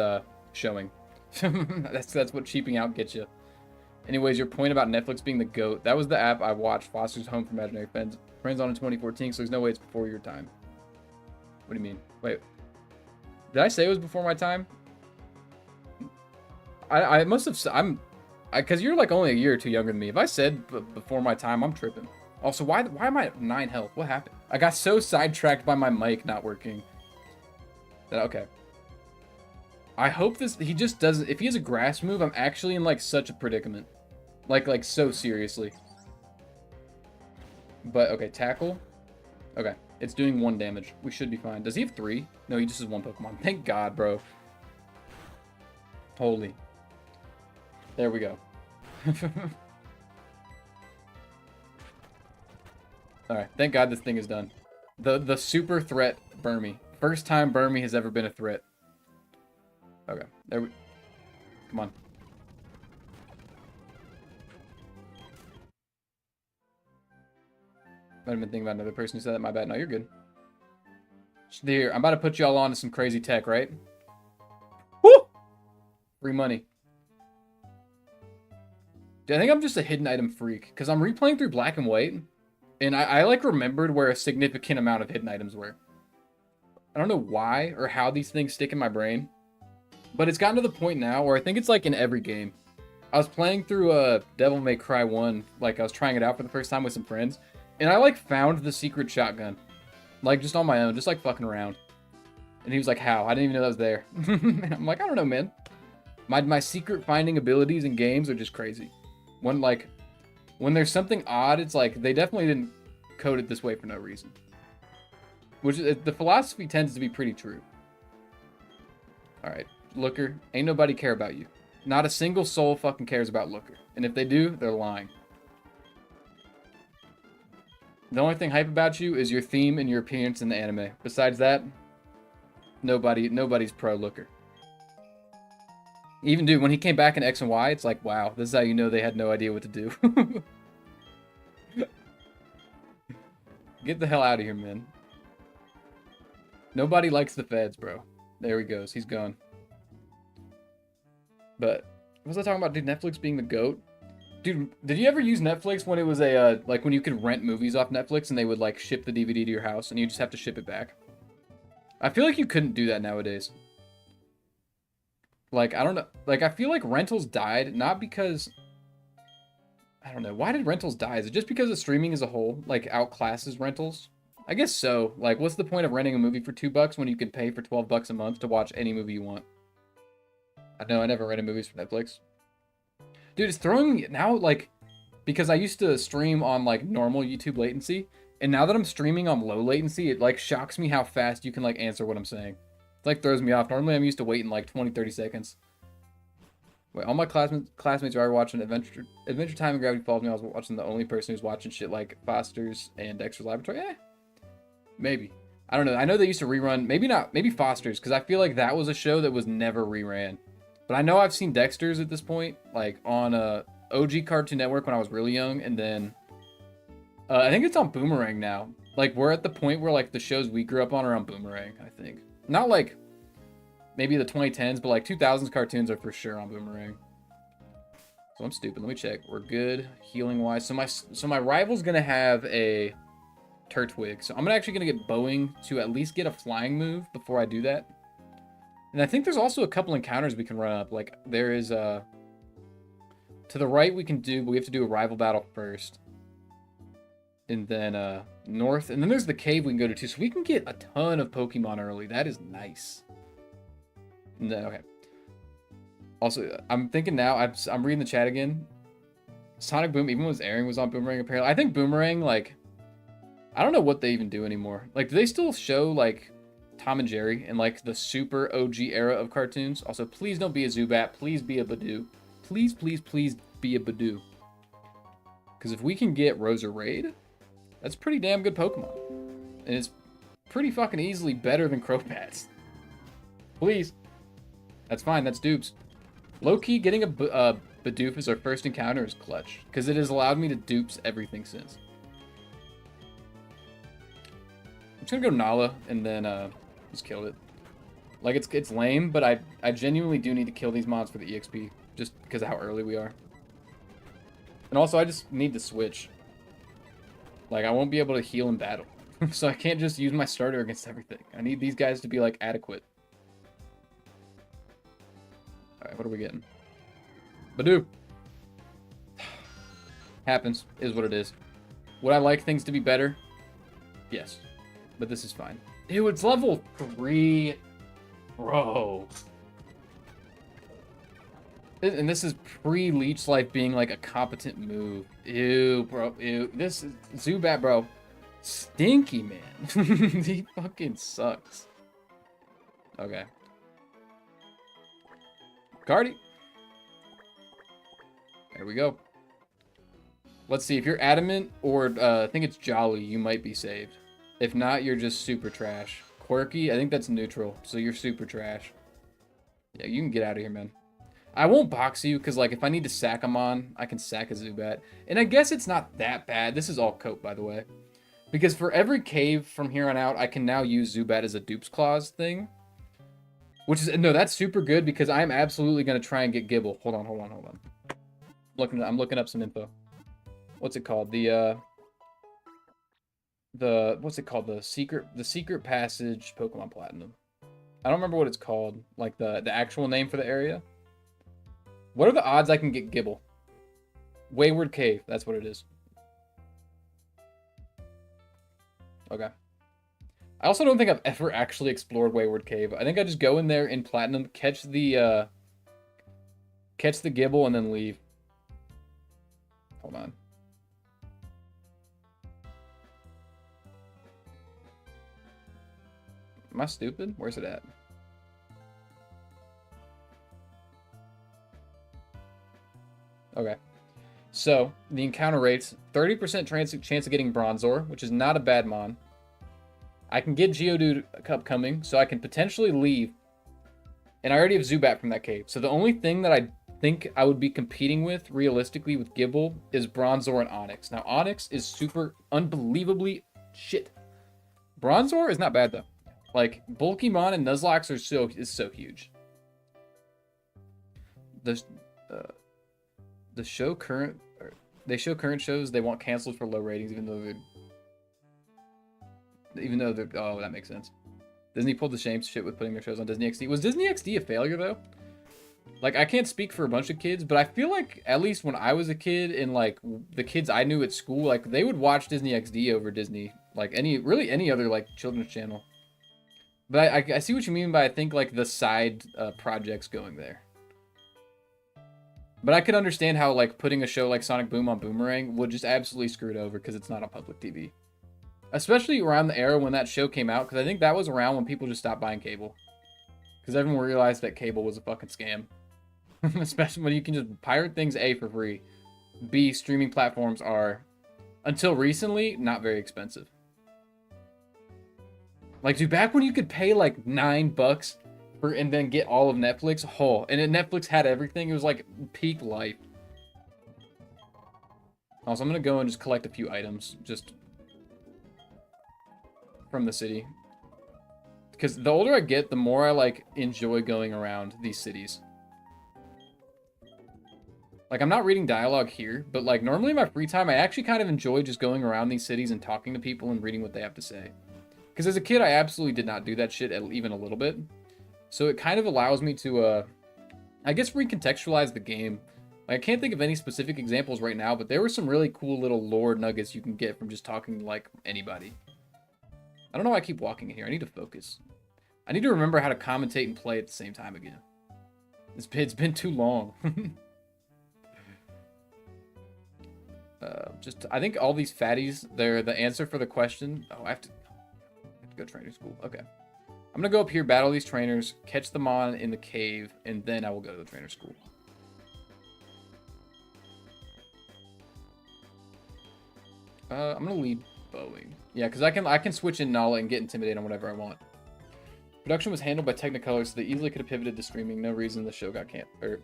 showing. that's what cheaping out gets you. Anyways, your point about Netflix being the GOAT. That was the app I watched Foster's Home for Imaginary Friends on in 2014, so there's no way it's before your time. What do you mean? Wait. Did I say it was before my time? I must have... because you're like only a year or two younger than me. If I said before my time, I'm tripping. Also, why am I at 9 health? What happened? I got so sidetracked by my mic not working. Okay. I hope he just doesn't... If he has a grass move, I'm actually in like such a predicament. Like so seriously. But, okay, tackle. Okay, it's doing 1 damage. We should be fine. Does he have 3? No, he just has 1 Pokemon. Thank God, bro. Holy. There we go. Alright, thank God this thing is done. The super threat Burmy. First time Burmy has ever been a threat. Okay, there we... Come on. Might have been thinking about another person who said that. My bad. No, you're good. Here, I'm about to put y'all on to some crazy tech, right? Woo! Free money. Dude, I think I'm just a hidden item freak, because I'm replaying through Black and White, and I like remembered where a significant amount of hidden items were. I don't know why or how these things stick in my brain, but it's gotten to the point now where I think it's like in every game. I was playing through Devil May Cry 1, like I was trying it out for the first time with some friends, and I like found the secret shotgun, like just on my own, just like fucking around. And he was like, how? I didn't even know that was there. I'm like, I don't know, man. My secret finding abilities in games are just crazy. When there's something odd, it's like they definitely didn't code it this way for no reason. Which the philosophy tends to be pretty true. Alright, Looker, ain't nobody care about you. Not a single soul fucking cares about Looker. And if they do, they're lying. The only thing hype about you is your theme and your appearance in the anime. Besides that, nobody's pro Looker. Even, dude, when he came back in X and Y, it's like, wow, this is how you know they had no idea what to do. Get the hell out of here, man. Nobody likes the feds, bro. There he goes. He's gone. But, what was I talking about? Dude, Netflix being the GOAT? Dude, did you ever use Netflix when it was a, like, when you could rent movies off Netflix and they would, like, ship the DVD to your house and you just have to ship it back? I feel like you couldn't do that nowadays. Like, I don't know. Like, I feel like rentals died, not because... I don't know. Why did rentals die? Is it just because of streaming as a whole, like, outclasses rentals? I guess so. Like, what's the point of renting a movie for $2 when you can pay for $12 a month to watch any movie you want? I know, I never rented movies for Netflix. Dude, it's throwing me... Now, like... Because I used to stream on, like, normal YouTube latency, and now that I'm streaming on low latency, it, like, shocks me how fast you can, like, answer what I'm saying. It, like, throws me off. Normally, I'm used to waiting, like, 20, 30 seconds. Wait, all my classmates are already watching Adventure Time and Gravity Falls. Me, I was watching the only person who's watching shit like Foster's and Dexter's Laboratory. Eh, maybe. I don't know. I know they used to rerun. Maybe not. Maybe Foster's, because I feel like that was a show that was never reran. But I know I've seen Dexter's at this point, like on OG Cartoon Network when I was really young, and then I think it's on Boomerang now. Like, we're at the point where, like, the shows we grew up on are on Boomerang, I think. Not, like, maybe the 2010s, but, like, 2000s cartoons are for sure on Boomerang. So I'm stupid. Let me check. We're good healing-wise. So my rival's going to have a Turtwig. So I'm actually going to get Bowing to at least get a flying move before I do that. And I think there's also a couple encounters we can run up. Like, there is, to the right we can do, but we have to do a rival battle first. And then north. And then there's the cave we can go to too. So we can get a ton of Pokemon early. That is nice. No, okay. Also, I'm thinking now, I'm reading the chat again. Sonic Boom, even when it was airing, was on Boomerang apparently. I think Boomerang, like, I don't know what they even do anymore. Like, do they still show, like, Tom and Jerry in, like, the super OG era of cartoons? Also, please don't be a Zubat. Please be a Badoo. Please, please, please be a Badoo. Because if we can get Roserade, that's pretty damn good Pokemon. And it's pretty fucking easily better than Crowpats. Please. That's fine. That's dupes. Low-key, getting a Bidoof as our first encounter is clutch. Because it has allowed me to dupes everything since. I'm just gonna go Nala and then just kill it. Like, it's lame, but I genuinely do need to kill these mons for the EXP. Just because of how early we are. And also, I just need to switch. Like, I won't be able to heal in battle. So I can't just use my starter against everything. I need these guys to be, like, adequate. Alright, what are we getting? Badoo! Happens. Is what it is. Would I like things to be better? Yes. But this is fine. Ew, it's level 3. Bro. And this is pre-Leech Life being, like, a competent move. Ew, bro. Ew. This is... Zubat, bro. Stinky, man. He fucking sucks. Okay. Cardi. There we go. Let's see. If you're Adamant or I think it's Jolly, you might be saved. If not, you're just super trash. Quirky, I think that's neutral. So you're super trash. Yeah, you can get out of here, man. I won't box you because, like, if I need to sack him on, I can sack a Zubat. And I guess it's not that bad. This is all cope, by the way. Because for every cave from here on out, I can now use Zubat as a dupes clause thing. Which is, no, that's super good because I'm absolutely going to try and get Gibble. Hold on. I'm looking up some info. What's it called? What's it called? The secret passage Pokemon Platinum. I don't remember what it's called. Like the actual name for the area. What are the odds I can get Gibble? Wayward Cave. That's what it is. Okay. I also don't think I've ever actually explored Wayward Cave. I think I just go in there in Platinum, catch the Gibble, and then leave. Hold on. Am I stupid? Where's it at? Okay. So, the encounter rates, 30% chance of getting Bronzor, which is not a bad mon. I can get Geodude upcoming, so I can potentially leave. And I already have Zubat from that cave. So the only thing that I think I would be competing with, realistically, with Gibble, is Bronzor and Onix. Now, Onix is super unbelievably shit. Bronzor is not bad, though. Like, Bulkymon and Nuzlocke is so huge. They show current shows they want canceled for low ratings, even though they're oh, that makes sense. Disney pulled the shame shit with putting their shows on Disney XD. Was Disney XD a failure though? Like, I can't speak for a bunch of kids, but I feel like at least when I was a kid and like the kids I knew at school, like they would watch Disney XD over Disney, like any other like children's channel. But I see what you mean by I think like the side projects going there. But I could understand how like putting a show like Sonic Boom on Boomerang would just absolutely screw it over because it's not on public TV. Especially around the era when that show came out, because I think that was around when people just stopped buying cable. Because everyone realized that cable was a fucking scam. Especially when you can just pirate things A for free. B, streaming platforms are, until recently, not very expensive. Like, dude, back when you could pay like $9 for and then get all of Netflix, oh, and then Netflix had everything. It was like peak life. Also, I'm gonna go and just collect a few items, just from the city. Because the older I get, the more I like enjoy going around these cities. Like, I'm not reading dialogue here, but like normally in my free time, I actually kind of enjoy just going around these cities and talking to people and reading what they have to say. Because as a kid, I absolutely did not do that shit even a little bit. So it kind of allows me to, I guess, recontextualize the game Like, I can't think of any specific examples right now, but there were some really cool little lore nuggets you can get from just talking to, like, anybody. I don't know why I keep walking in here. I need to focus. I need to remember how to commentate and play at the same time again. It's been too long. I think all these fatties, they're the answer for the question. Oh, I have to go trainer school. Okay. I'm going to go up here, battle these trainers, catch them on in the cave, and then I will go to the trainer school. I'm going to lead bowing. Yeah, because I can switch in Nala and get Intimidate on whatever I want. Production was handled by Technicolor, so they easily could have pivoted to streaming. No reason the show got canceled.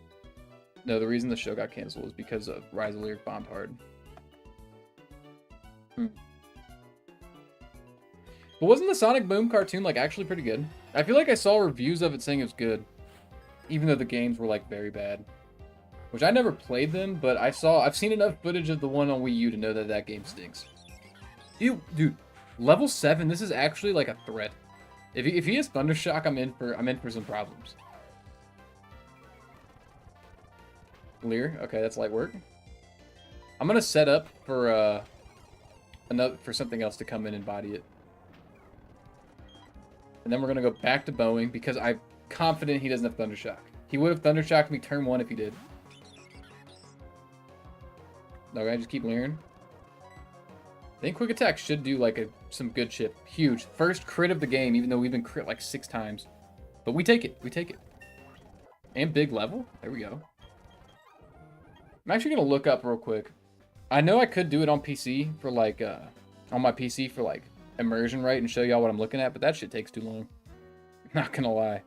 No, the reason the show got canceled was because of Rise of Lyric bombed hard. But wasn't the Sonic Boom cartoon, like, actually pretty good? I feel like I saw reviews of it saying it was good. Even though the games were, like, very bad. Which I never played them, but I've seen enough footage of the one on Wii U to know that that game stinks. Ew, dude. Level 7, this is actually, like, a threat. If he has Thundershock, I'm in for some problems. Lear, okay, that's light work. I'm gonna set up for for something else to come in and body it. And then we're gonna go back to bowing because I'm confident he doesn't have Thundershock. He would have Thundershocked me turn 1 if he did. Okay, just keep leering. I think Quick Attack should do like some good shit. Huge. First crit of the game, even though we've been crit like 6 times. But we take it. We take it. And big level. There we go. I'm actually going to look up real quick. I know I could do it on PC for like, on my PC for like immersion, right? And show y'all what I'm looking at, but that shit takes too long. Not going to lie.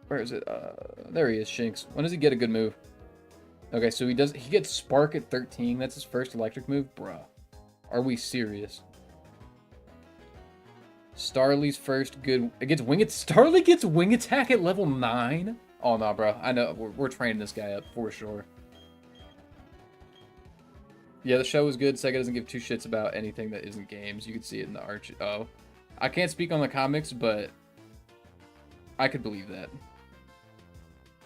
Where is it? There he is, Shinx. When does he get a good move? Okay, so he gets Spark at 13. That's his first electric move? Bruh. Are we serious? Starly's first good... Starly gets Wing Attack at level 9? Oh, no, bro. I know. We're training this guy up for sure. Yeah, the show was good. Sega doesn't give two shits about anything that isn't games. You can see it in the art. Oh. I can't speak on the comics, but I could believe that.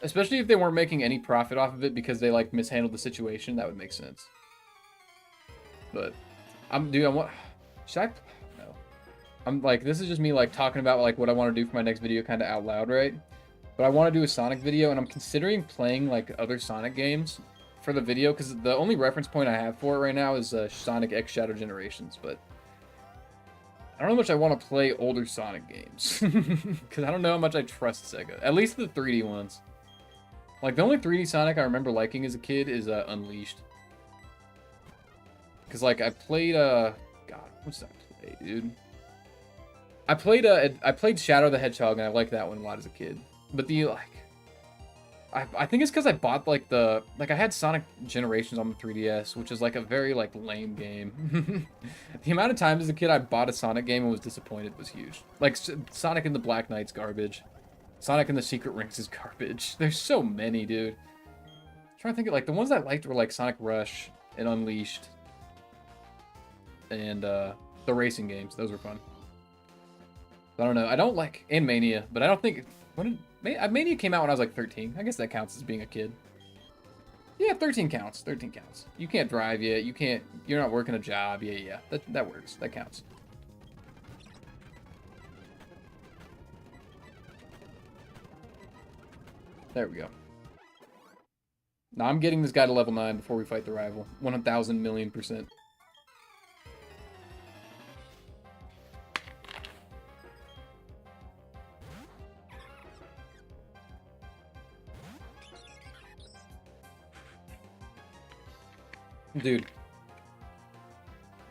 Especially if they weren't making any profit off of it because they, like, mishandled the situation. That would make sense. But, should I? No. I'm, like, this is just me, like, talking about, like, what I want to do for my next video kind of out loud, right? But I want to do a Sonic video, and I'm considering playing, like, other Sonic games for the video, because the only reference point I have for it right now is Sonic X Shadow Generations, but I don't know how much I want to play older Sonic games. Because I don't know how much I trust Sega. At least the 3D ones. Like, the only 3D Sonic I remember liking as a kid is Unleashed. Because, like, I played, God, what's that play, dude? I played Shadow the Hedgehog, and I liked that one a lot as a kid. But the, like, I think it's because I bought, like, I had Sonic Generations on the 3DS, which is, like, a very, like, lame game. The amount of times as a kid I bought a Sonic game and was disappointed was huge. Like, Sonic and the Black Knight's garbage. Sonic and the Secret Rings is garbage. There's so many, dude. I'm trying to think of, like, the ones I liked were, like, Sonic Rush and Unleashed. And, the racing games. Those were fun. I don't know. I don't like... And Mania, but I don't think... Mania came out when I was, like, 13. I guess that counts as being a kid. Yeah, 13 counts. 13 counts. You can't drive yet. You can't... You're not working a job. Yeah. That works. That counts. There we go. Now I'm getting this guy to level 9 before we fight the rival. 1,000,000,000%. Dude.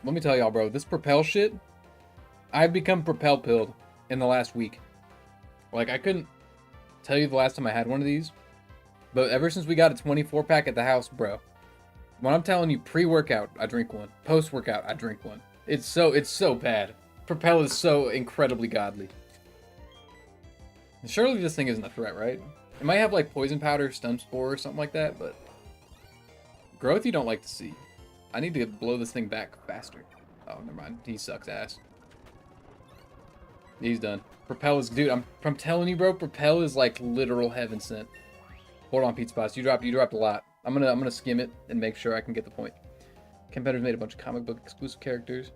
Let me tell y'all, bro. This Propel shit, I've become Propel pilled in the last week. Like, I couldn't tell you the last time I had one of these, but ever since we got a 24-pack at the house, bro, when I'm telling you pre-workout, I drink one. Post-workout, I drink one. It's so bad. Propel is so incredibly godly. Surely this thing isn't a threat, right? It might have, like, Poison Powder, Stun Spore, or something like that, but growth you don't like to see. I need to blow this thing back faster. Oh, never mind. He sucks ass. He's done. Propel is... Dude, I'm telling you, bro, Propel is, like, literal heaven sent. Hold on, Pete Spots. You dropped a lot. I'm gonna skim it and make sure I can get the point. Competitors made a bunch of comic book exclusive characters.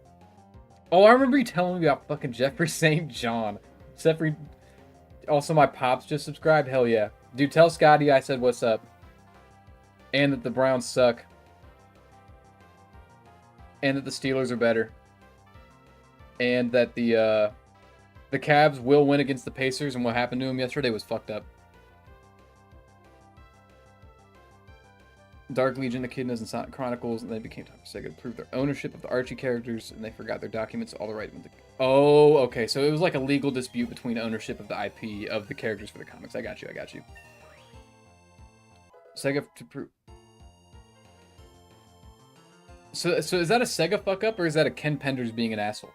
Oh, I remember you telling me about fucking Jeffrey St. John. Jeffrey. Also, my pops just subscribed. Hell yeah, dude. Tell Scotty I said what's up. And that the Browns suck. And that the Steelers are better. And that the Cavs will win against the Pacers, and what happened to them yesterday was fucked up. Dark Legion, Echidnas, and Sonic Chronicles, and then it became time for Sega to prove their ownership of the Archie characters, and they forgot their documents, all the right. Oh, okay, so it was like a legal dispute between ownership of the IP of the characters for the comics. I got you. Sega to prove. So is that a Sega fuck up, or is that a Ken Penders being an asshole?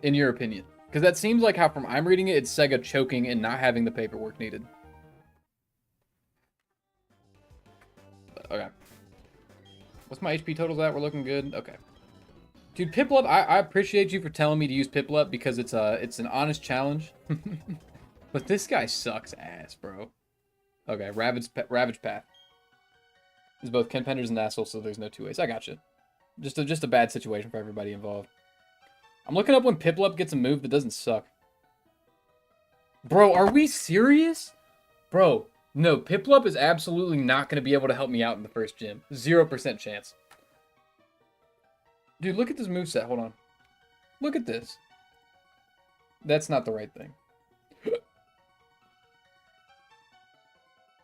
In your opinion? Because that seems like how, from I'm reading it, it's Sega choking and not having the paperwork needed. Okay. What's my HP totals at? We're looking good. Okay. Dude, Piplup, I appreciate you for telling me to use Piplup because it's an honest challenge. But this guy sucks ass, bro. Okay, Ravage Path. Is both Ken Penders and asshole, so there's no two ways. I gotcha. Just a bad situation for everybody involved. I'm looking up when Piplup gets a move that doesn't suck. Bro, are we serious? Bro, no, Piplup is absolutely not going to be able to help me out in the first gym. 0% chance. Dude, look at this moveset. Hold on. Look at this. That's not the right thing.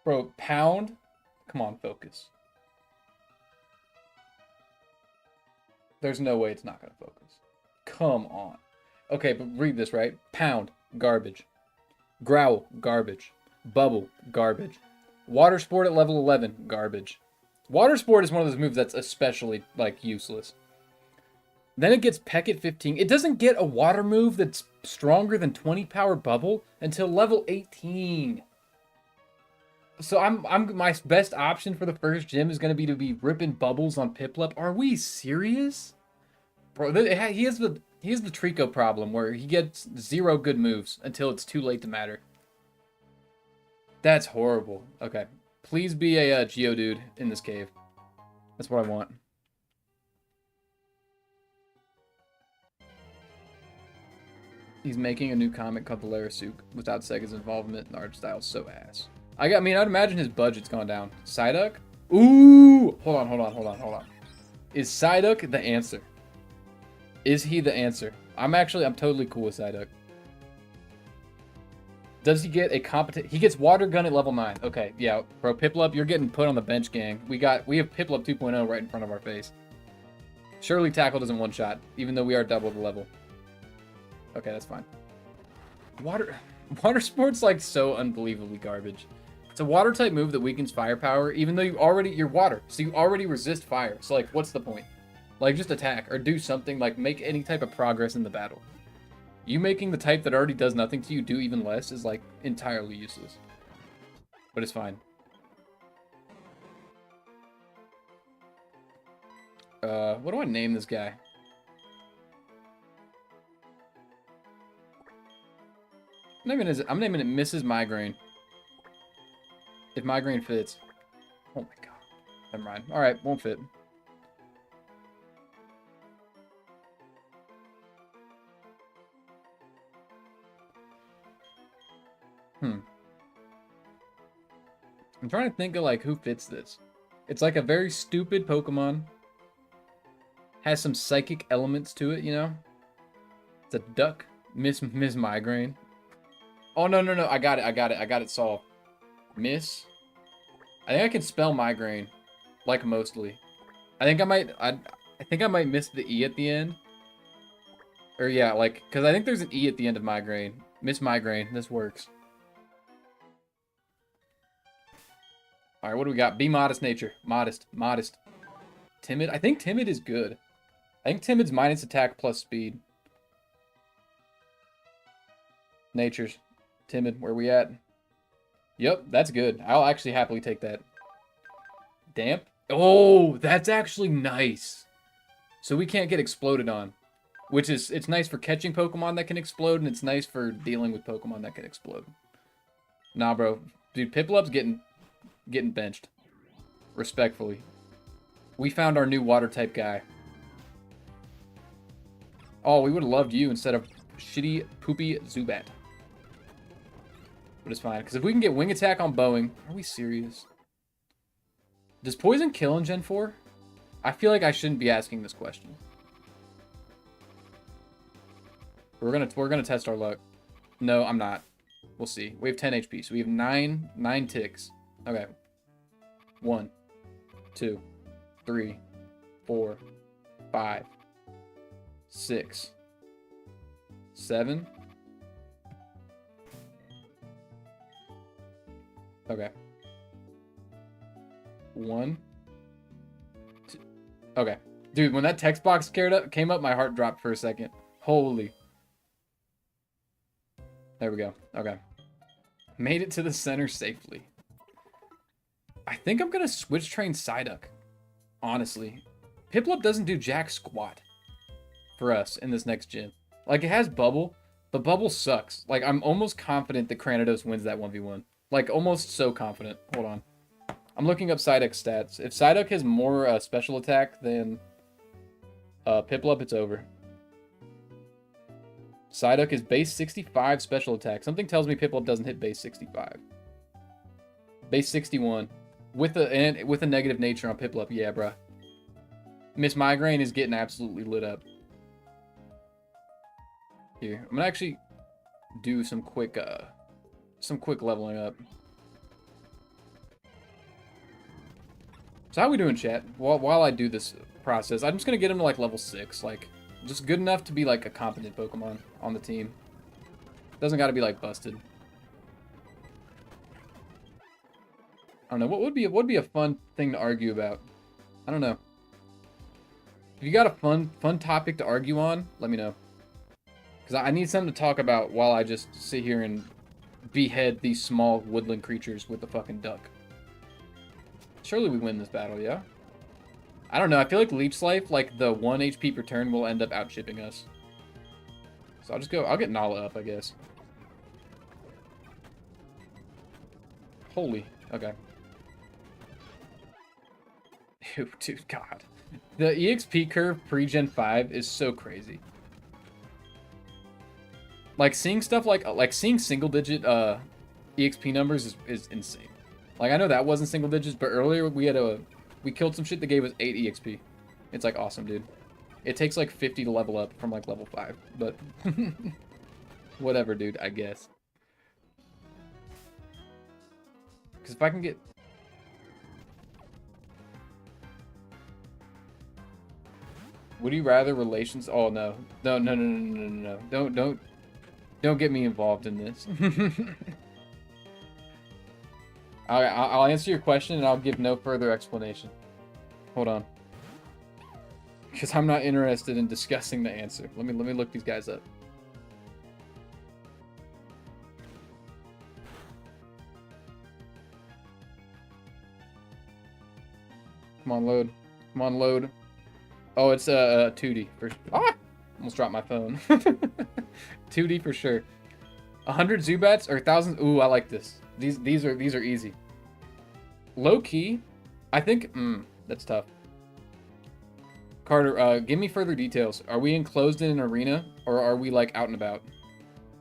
Bro, pound? Come on, focus. There's no way it's not going to focus. Come on. Okay, but read this, right? Pound, garbage. Growl, garbage. Bubble, garbage. Water Sport at level 11, garbage. Water Sport is one of those moves that's especially, like, useless. Then it gets Peck at 15. It doesn't get a water move that's stronger than 20 power Bubble until level 18. So my best option for the first gym is going to be ripping bubbles on Piplup. Are we serious? Bro, he has the Trico problem where he gets 0 good moves until it's too late to matter. That's horrible. Okay. Please be a Geodude in this cave. That's what I want. He's making a new comic called The Larasuke without Sega's involvement, and the art style's so ass. I'd imagine his budget's gone down. Psyduck? Ooh! Hold on. Is Psyduck the answer? Is he the answer? I'm totally cool with Psyduck. Does he get a competent... He gets Water Gun at level 9. Okay, yeah. Bro, Piplup, you're getting put on the bench, gang. We have Piplup 2.0 right in front of our face. Surely Tackle doesn't one-shot, even though we are double the level. Okay, that's fine. Water Sport's, like, so unbelievably garbage. It's a water-type move that weakens firepower, even though you're water, so you already resist fire. So, like, what's the point? Like, just attack, or do something, like, make any type of progress in the battle. You making the type that already does nothing to you do even less is, like, entirely useless. But it's fine. What do I name this guy? I'm naming it Mrs. Migraine. If Migraine fits. Oh my god. Never mind. Alright, won't fit. I'm trying to think of, like, who fits this. It's like a very stupid Pokemon. Has some psychic elements to it, you know? It's a duck. Miss Migraine. Oh, no. I got it solved. Miss. I think I can spell migraine. Like, mostly. I think I might miss the E at the end. Or, yeah, like, because I think there's an E at the end of migraine. Miss Migraine. This works. Alright, what do we got? Be modest nature. Modest. Timid. I think timid is good. I think timid's minus attack plus speed. Nature's. Timid. Where we at? Yep, that's good. I'll actually happily take that. Damp. Oh, that's actually nice. So we can't get exploded on. Which is, it's nice for catching Pokemon that can explode, and it's nice for dealing with Pokemon that can explode. Nah, bro. Dude, Piplup's getting getting benched. Respectfully. We found our new water type guy. Oh, we would have loved you instead of shitty, poopy Zubat. But it's fine, because if we can get wing attack on Boeing... Are we serious? Does poison kill in Gen 4? I feel like I shouldn't be asking this question. We're gonna test our luck. No, I'm not. We'll see. We have 10 HP, so we have 9 ticks. Okay. 1, 2, 3, 4, 5, 6, 7. Okay. 1, 2. Okay. Dude, when that text box came up, my heart dropped for a second. Holy. There we go. Okay. Made it to the center safely. I think I'm going to switch train Psyduck. Honestly. Piplup doesn't do jack squat for us in this next gym. Like, it has Bubble, but Bubble sucks. Like, I'm almost confident that Cranidos wins that 1v1. Like, almost so confident. Hold on. I'm looking up Psyduck's stats. If Psyduck has more special attack than Piplup, it's over. Psyduck is base 65 special attack. Something tells me Piplup doesn't hit base 65. Base 61. With a negative nature on Piplup. Yeah, bruh. Miss Migraine is getting absolutely lit up. Here. I'm gonna actually do some quick leveling up. So how we doing, chat? While I do this process, I'm just gonna get him to like level 6. Like, just good enough to be like a competent Pokemon on the team. Doesn't gotta be like busted. I don't know. What would be a fun thing to argue about? I don't know. If you got a fun topic to argue on, let me know. Because I need something to talk about while I just sit here and behead these small woodland creatures with a fucking duck. Surely we win this battle, yeah? I don't know. I feel like Leech Life, like the 1 HP per turn, will end up out-chipping us. So I'll get Nala up, I guess. Holy. Okay. Ew, dude, God. The EXP curve pre-Gen 5 is so crazy. Like, seeing stuff like seeing single-digit EXP numbers is insane. Like, I know that wasn't single digits, but earlier we killed some shit that gave us 8 EXP. It's, like, awesome, dude. It takes, like, 50 to level up from, like, level 5, but whatever, dude, I guess. Because if I can get... Would you rather relations... Oh, no. No. Don't get me involved in this. I'll answer your question and I'll give no further explanation. Hold on. Because I'm not interested in discussing the answer. Let me look these guys up. Come on, load. Come on, load. Oh, it's 2D for... Ah! Almost dropped my phone. 2D for sure. 100 Zubats or 1,000... Ooh, I like this. These are easy. Low key, I think... that's tough. Carter, give me further details. Are we enclosed in an arena, or are we, like, out and about?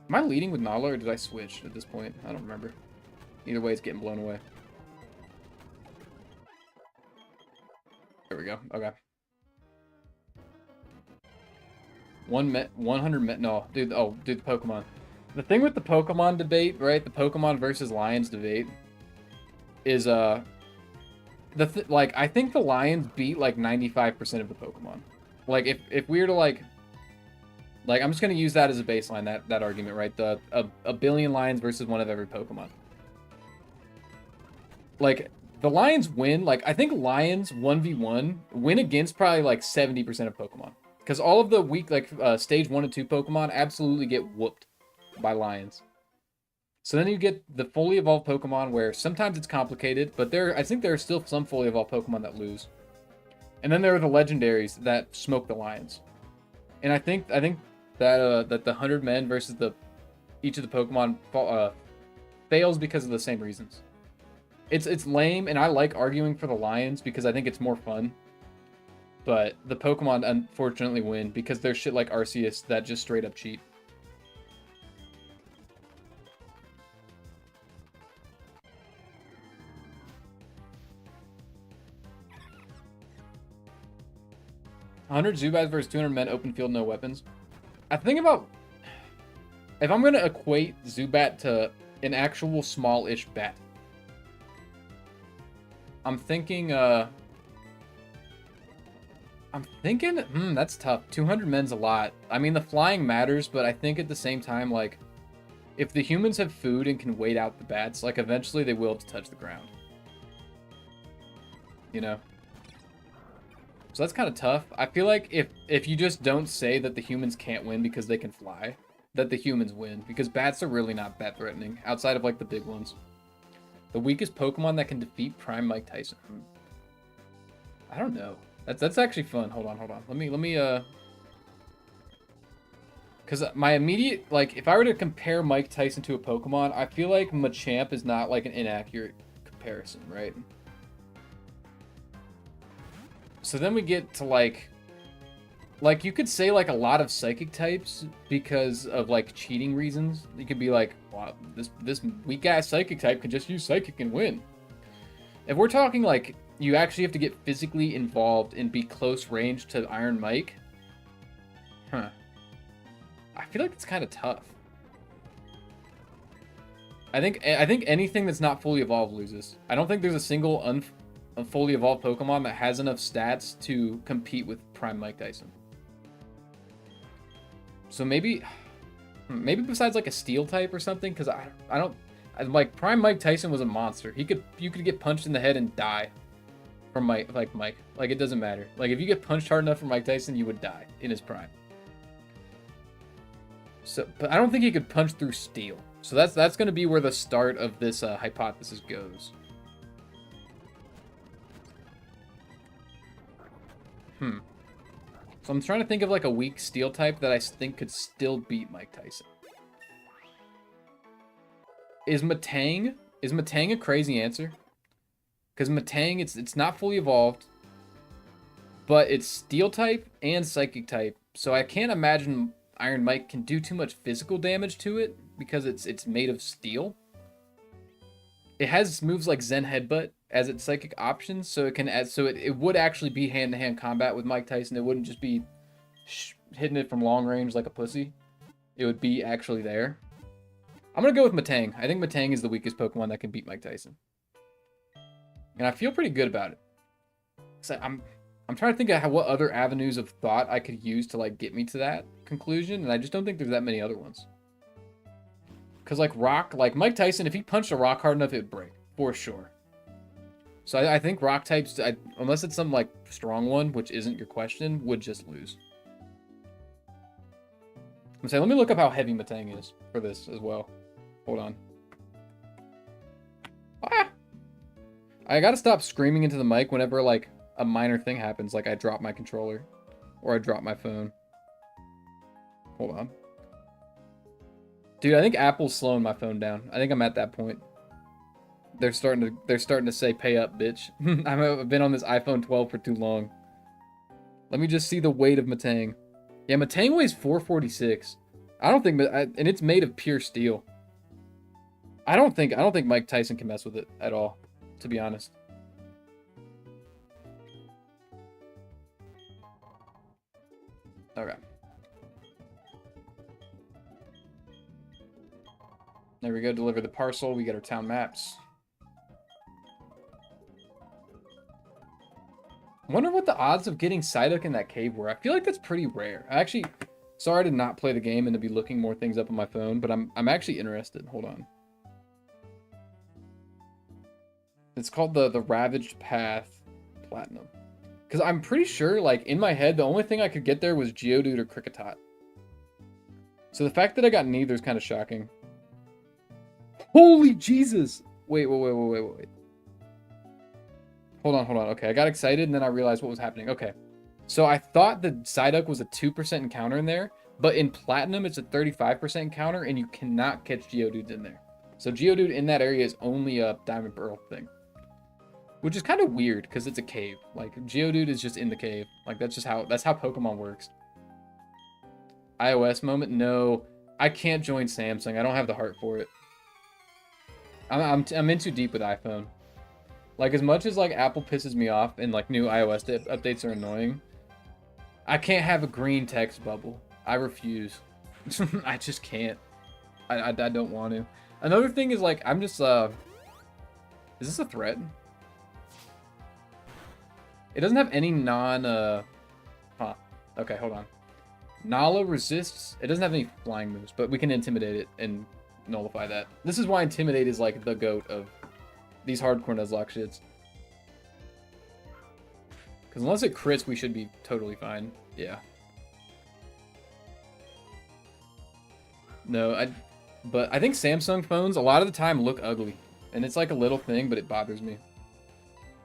Am I leading with Nala, or did I switch at this point? I don't remember. Either way, it's getting blown away. There we go. Okay. 100 met. No, dude. Oh, dude, the Pokemon. The thing with the Pokemon debate, right? The Pokemon versus Lions debate is like I think the Lions beat like 95% of the Pokemon. Like if we were to like I'm just gonna use that as a baseline, that argument, right? A billion Lions versus one of every Pokemon. Like the Lions win. Like I think Lions 1v1 win against probably like 70% of Pokemon. Because all of the weak, like, stage 1 and 2 Pokemon absolutely get whooped by Lions. So then you get the fully evolved Pokemon where sometimes it's complicated, but I think there are still some fully evolved Pokemon that lose. And then there are the legendaries that smoke the Lions. And I think that the 100 men versus each of the Pokemon fails because of the same reasons. It's lame, and I like arguing for the lions because I think it's more fun. But the Pokemon unfortunately win because there's shit like Arceus that just straight up cheat. $100 Zubats versus 200 men, open field, no weapons. I think about if I'm gonna equate Zubat to an actual small-ish bat. I'm thinking, that's tough. 200 men's a lot. I mean, the flying matters, but I think at the same time, like, if the humans have food and can wait out the bats, like, eventually they will have to touch the ground. You know? So that's kind of tough. I feel like if you just don't say that the humans can't win because they can fly, that the humans win. Because bats are really not bat threatening, outside of, like, the big ones. The weakest Pokemon that can defeat Prime Mike Tyson. I don't know. That's actually fun. Hold on. Let me because my immediate, like, if I were to compare Mike Tyson to a Pokemon, I feel like Machamp is not, like, an inaccurate comparison, right? So then we get to, like, you could say, like, a lot of Psychic types because of, like, cheating reasons. You could be like, wow, this weak-ass Psychic type can just use Psychic and win. If we're talking, like, you actually have to get physically involved and be close range to Iron Mike, I feel like it's kind of tough. I think anything that's not fully evolved loses. I don't think there's a single fully evolved Pokemon that has enough stats to compete with Prime Mike Tyson. So maybe besides like a Steel type or something, because I don't like Prime Mike Tyson was a monster. You could get punched in the head and die from Mike. Like it doesn't matter. Like if you get punched hard enough from Mike Tyson, you would die in his prime. So, but I don't think he could punch through Steel. So that's going to be where the start of this hypothesis goes. So I'm trying to think of like a weak Steel type that I think could still beat Mike Tyson. Is Matang a crazy answer? Because Matang, it's not fully evolved, but it's Steel type and Psychic type. So I can't imagine Iron Mike can do too much physical damage to it because it's made of steel. It has moves like Zen Headbutt as its psychic options, so it would actually be hand-to-hand combat with Mike Tyson. It wouldn't just be hitting it from long range like a pussy. It would be actually there. I'm gonna go with Matang. I think Matang is the weakest Pokemon that can beat Mike Tyson, and I feel pretty good about it. So I'm trying to think of what other avenues of thought I could use to like get me to that conclusion, and I just don't think there's that many other ones. Because, like, rock, like, Mike Tyson, if he punched a rock hard enough, it would break. For sure. So I think rock types, unless it's some, like, strong one, which isn't your question, would just lose. I'm saying, let me look up how heavy Matang is for this as well. Hold on. Ah! I gotta stop screaming into the mic whenever, like, a minor thing happens. Like, I drop my controller. Or I drop my phone. Hold on. Dude, I think Apple's slowing my phone down. I think I'm at that point. They're starting to say, "Pay up, bitch." I've been on this iPhone 12 for too long. Let me just see the weight of Matang. Yeah, Matang weighs 446. I don't think, and it's made of pure steel. I don't think Mike Tyson can mess with it at all, to be honest. Okay. There we go, deliver the parcel. We get our town maps. Wonder what the odds of getting Psyduck in that cave were. I feel like that's pretty rare. Sorry to not play the game and to be looking more things up on my phone, but I'm actually interested. Hold on. It's called the Ravaged Path Platinum. Because I'm pretty sure, like, in my head, the only thing I could get there was Geodude or Kricketot. So the fact that I got neither is kind of shocking. Holy Jesus! Wait. Hold on. Okay, I got excited and then I realized what was happening. Okay. So I thought the Psyduck was a 2% encounter in there, but in Platinum it's a 35% encounter and you cannot catch Geodudes in there. So Geodude in that area is only a Diamond Pearl thing. which is kind of weird because it's a cave. Like Geodude is just in the cave. Like that's how Pokemon works. iOS moment? No, I can't join Samsung. I don't have the heart for it. I'm in too deep with iPhone. Like as much as like Apple pisses me off and like new iOS updates are annoying, I can't have a green text bubble. I refuse. I just can't. I don't want to. Another thing is like I'm just is this a threat? It doesn't have any huh. Okay, hold on. Nala resists. It doesn't have any flying moves, but we can intimidate it and nullify that. This is why intimidate is like the goat of these hardcore Nuzlocke shits. Because unless it crits, we should be totally fine. Yeah. No, but I think Samsung phones a lot of the time look ugly. And it's like a little thing, but it bothers me.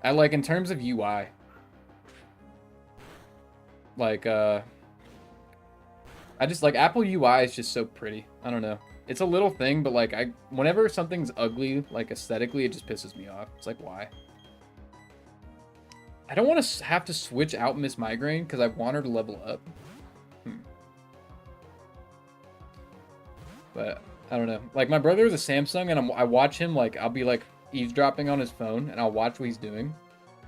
I like in terms of UI. Like, I just like Apple UI is just so pretty. I don't know. It's a little thing, but like whenever something's ugly, like aesthetically, it just pisses me off. It's like, why? I don't want to have to switch out Miss Migraine because I want her to level up. But I don't know. Like my brother is a Samsung, and I watch him. Like I'll be like eavesdropping on his phone, and I'll watch what he's doing.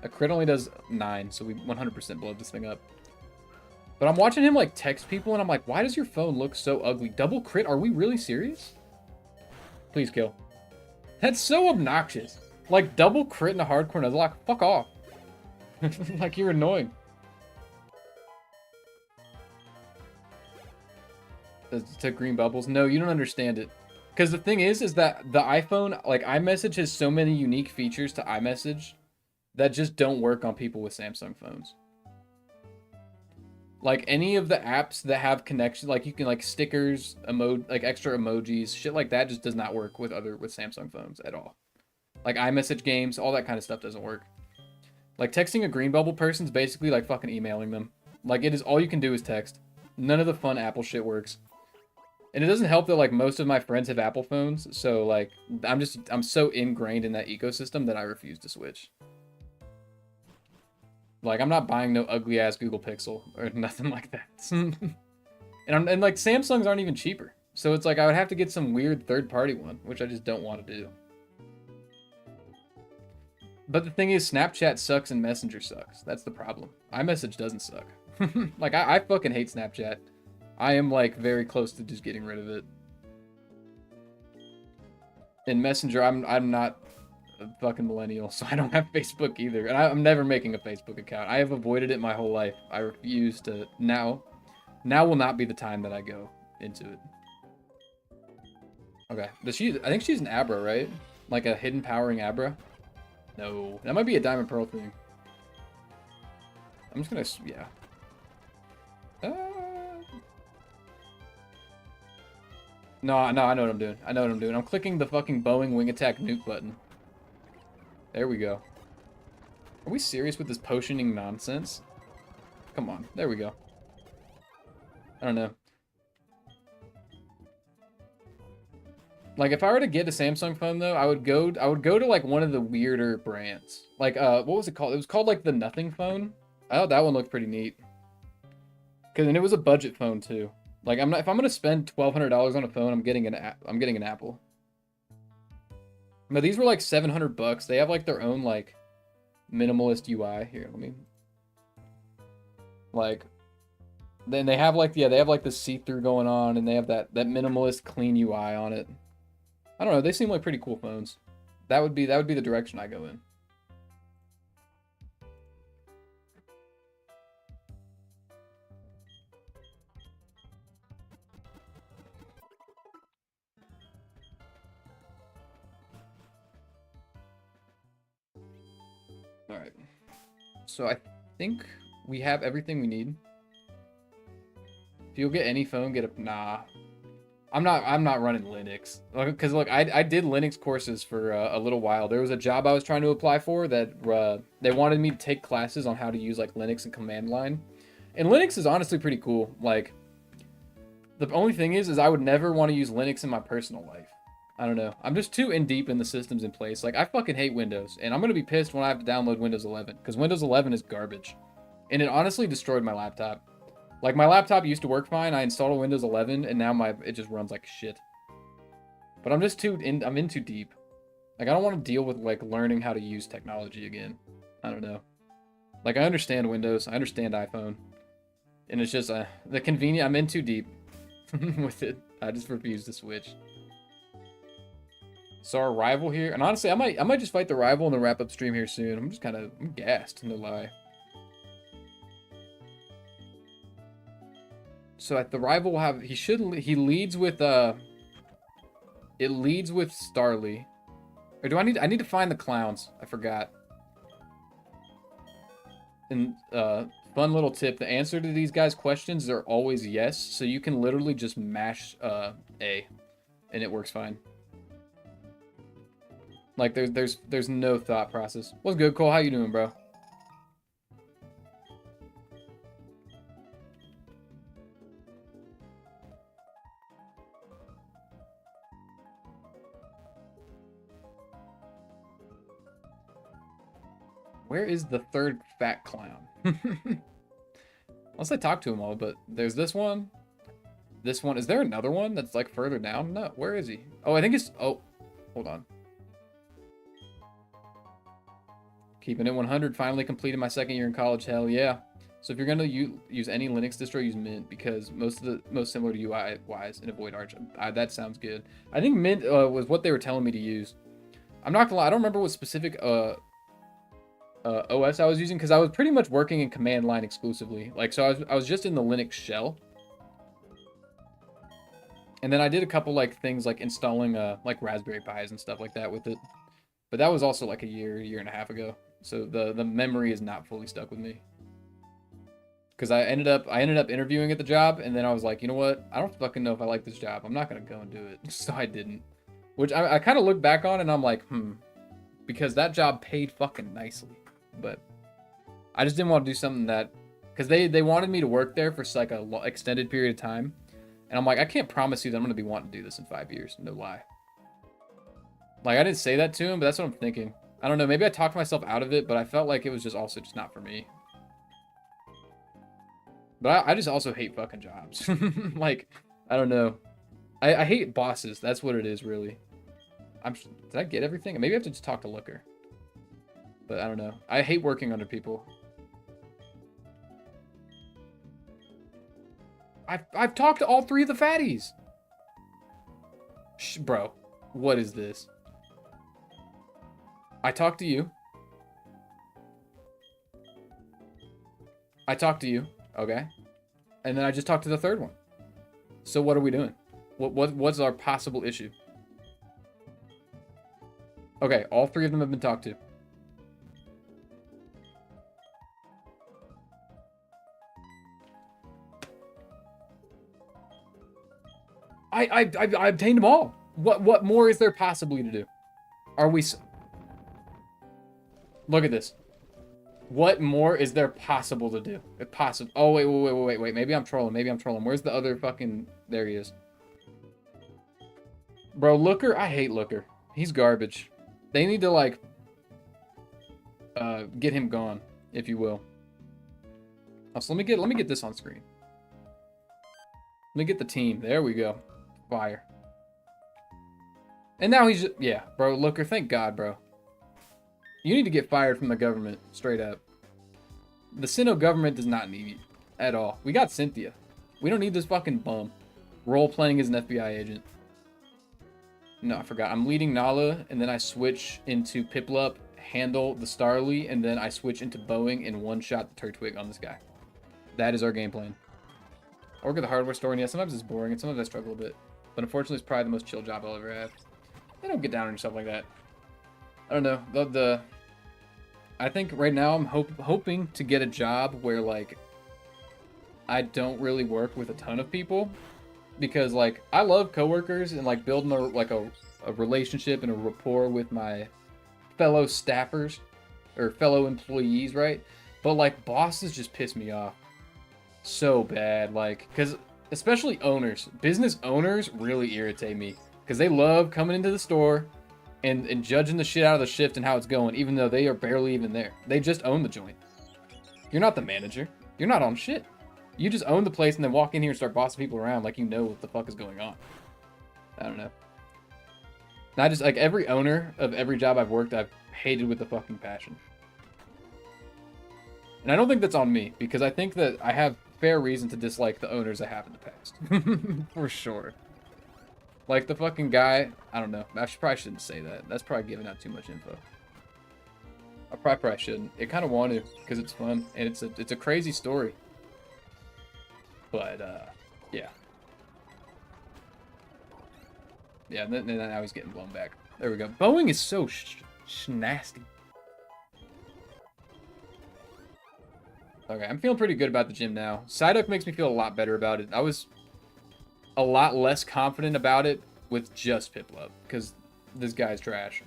A crit only does 9, so we 100% blow this thing up. But I'm watching him like text people, and I'm like, why does your phone look so ugly? Double crit? Are we really serious? Please kill. That's so obnoxious. Like double crit in a hardcore Nuzlocke? Fuck off. Like you're annoying. To green bubbles? No, you don't understand it. Because the thing is that the iPhone, like iMessage has so many unique features to iMessage that just don't work on people with Samsung phones. Like any of the apps that have connection, like you can like stickers, like extra emojis, shit like that just does not work with Samsung phones at all. Like iMessage games, all that kind of stuff doesn't work. Like texting a green bubble person's basically like fucking emailing them. Like it is all you can do is text. None of the fun Apple shit works. And it doesn't help that like most of my friends have Apple phones, so like I'm so ingrained in that ecosystem that I refuse to switch. Like I'm not buying no ugly ass Google Pixel or nothing like that. and like Samsungs aren't even cheaper. So it's like I would have to get some weird third-party one, which I just don't want to do. But the thing is, Snapchat sucks and Messenger sucks. That's the problem. iMessage doesn't suck. Like I fucking hate Snapchat. I am like very close to just getting rid of it. In Messenger, I'm not a fucking millennial, so I don't have Facebook either. And I'm never making a Facebook account. I have avoided it my whole life. I refuse to now. Now will not be the time that I go into it. Okay. I think she's an Abra, right? Like a hidden powering Abra? No. That might be a Diamond Pearl thing. I'm just gonna, yeah. No, I know what I'm doing. I know what I'm doing. I'm clicking the fucking Boeing wing attack nuke button. There we go. Are we serious with this potioning nonsense? Come on. There we go. I don't know. Like if I were to get a Samsung phone though, I would go to like one of the weirder brands. Like what was it called? It was called like the Nothing phone. I thought that one looked pretty neat. And it was a budget phone too. Like if I'm gonna spend $1,200 on a phone, I'm getting an Apple. But these were like $700. They have like their own like minimalist UI. Here, let me. Like, then they have like, yeah, they have like the see-through going on, and they have that minimalist clean UI on it. I don't know. They seem like pretty cool phones. That would be the direction I go in. All right. So I think we have everything we need. If you'll get any phone, get a nah. I'm not running Linux. Because look, I did Linux courses for a little while. There was a job I was trying to apply for that they wanted me to take classes on how to use like Linux and command line. And Linux is honestly pretty cool. Like the only thing is I would never want to use Linux in my personal life. I don't know. I'm just too in deep in the systems in place. Like, I fucking hate Windows, and I'm gonna be pissed when I have to download Windows 11, because Windows 11 is garbage. And it honestly destroyed my laptop. Like, my laptop used to work fine, I installed Windows 11, and now it just runs like shit. But I'm just I'm in too deep. Like, I don't want to deal with, like, learning how to use technology again. I don't know. Like, I understand Windows, I understand iPhone. And it's just, the convenient, I'm in too deep with it. I just refuse to switch. So our rival here, and honestly, I might just fight the rival and then wrap up stream here soon. I'm just I'm gassed, no lie. So at the rival will have, he leads with, it leads with Starly. Or do I need to find the clowns. I forgot. And, fun little tip, the answer to these guys' questions are always yes, so you can literally just mash, A, and it works fine. Like, there's no thought process. What's good, Cole? How you doing, bro? Where is the third fat clown? Unless I talk to them all, but there's this one. This one. Is there another one that's, like, further down? No, where is he? Oh, I think it's... Oh, hold on. Keeping it 100, finally completed my second year in college. Hell yeah. So if you're gonna use any Linux distro, use Mint, because most similar to UI-wise, and avoid Arch. That sounds good. I think Mint was what they were telling me to use. I'm not gonna lie, I don't remember what specific OS I was using, because I was pretty much working in command line exclusively. Like, so I was just in the Linux shell. And then I did a couple, like, things like installing like Raspberry Pis and stuff like that with it. But that was also like a year and a half ago. So the memory is not fully stuck with me. Because I ended up interviewing at the job, and then I was like, you know what? I don't fucking know if I like this job. I'm not gonna go and do it. So I didn't. Which I kind of look back on, and I'm like, because that job paid fucking nicely. But I just didn't want to do something that, because they wanted me to work there for like a extended period of time, and I'm like, I can't promise you that I'm gonna be wanting to do this in 5 years. No lie. Like, I didn't say that to him, but that's what I'm thinking. I don't know, maybe I talked myself out of it, but I felt like it was just also just not for me. But I just also hate fucking jobs. Like, I don't know. I hate bosses. That's what it is, really. Did I get everything? Maybe I have to just talk to Looker. But I don't know. I hate working under people. I've talked to all 3 of the fatties. Bro, what is this? I talked to you. I talked to you. Okay. And then I just talked to the 3rd one. So what are we doing? What's our possible issue? Okay, all 3 of them have been talked to. I obtained them all. What more is there possibly to do? Are we... Look at this. What more is there possible to do? Possible. Oh, wait. Maybe I'm trolling. Where's the other fucking... There he is. Bro, Looker, I hate Looker. He's garbage. They need to, like... get him gone, if you will. So let me get this on screen. Let me get the team. There we go. Fire. And now he's just... Yeah, bro, Looker, thank God, bro. You need to get fired from the government, straight up. The Sinnoh government does not need you at all. We got Cynthia. We don't need this fucking bum role-playing as an FBI agent. No, I forgot. I'm leading Nala, and then I switch into Piplup, handle the Starly, and then I switch into Boeing and one-shot the Turtwig on this guy. That is our game plan. I work at the hardware store, and yeah, sometimes it's boring, and sometimes I struggle a bit. But unfortunately, it's probably the most chill job I'll ever have. They don't get down on yourself like that. I don't know. I think right now I'm hoping to get a job where, like, I don't really work with a ton of people. Because, like, I love coworkers and, like, building a relationship and a rapport with my fellow staffers or fellow employees, right? But, like, bosses just piss me off so bad. Like, because especially owners, business owners really irritate me. Because they love coming into the store and judging the shit out of the shift and how it's going, even though they are barely even there. They just own the joint. You're not the manager. You're not on shit. You just own the place and then walk in here and start bossing people around like you know what the fuck is going on. I don't know. Not just like every owner of every job I've worked, I've hated with a fucking passion. And I don't think that's on me, because I think that I have fair reason to dislike the owners I have in the past. For sure. Like the fucking guy, I don't know. I probably shouldn't say that. That's probably giving out too much info. I probably shouldn't. It kind of want to, because it's fun and it's a crazy story. But yeah. Yeah, and then now he's getting blown back. There we go. Boeing is so nasty. Okay, I'm feeling pretty good about the gym now. Psyduck makes me feel a lot better about it. I was a lot less confident about it with just Piplup, because this guy's trash.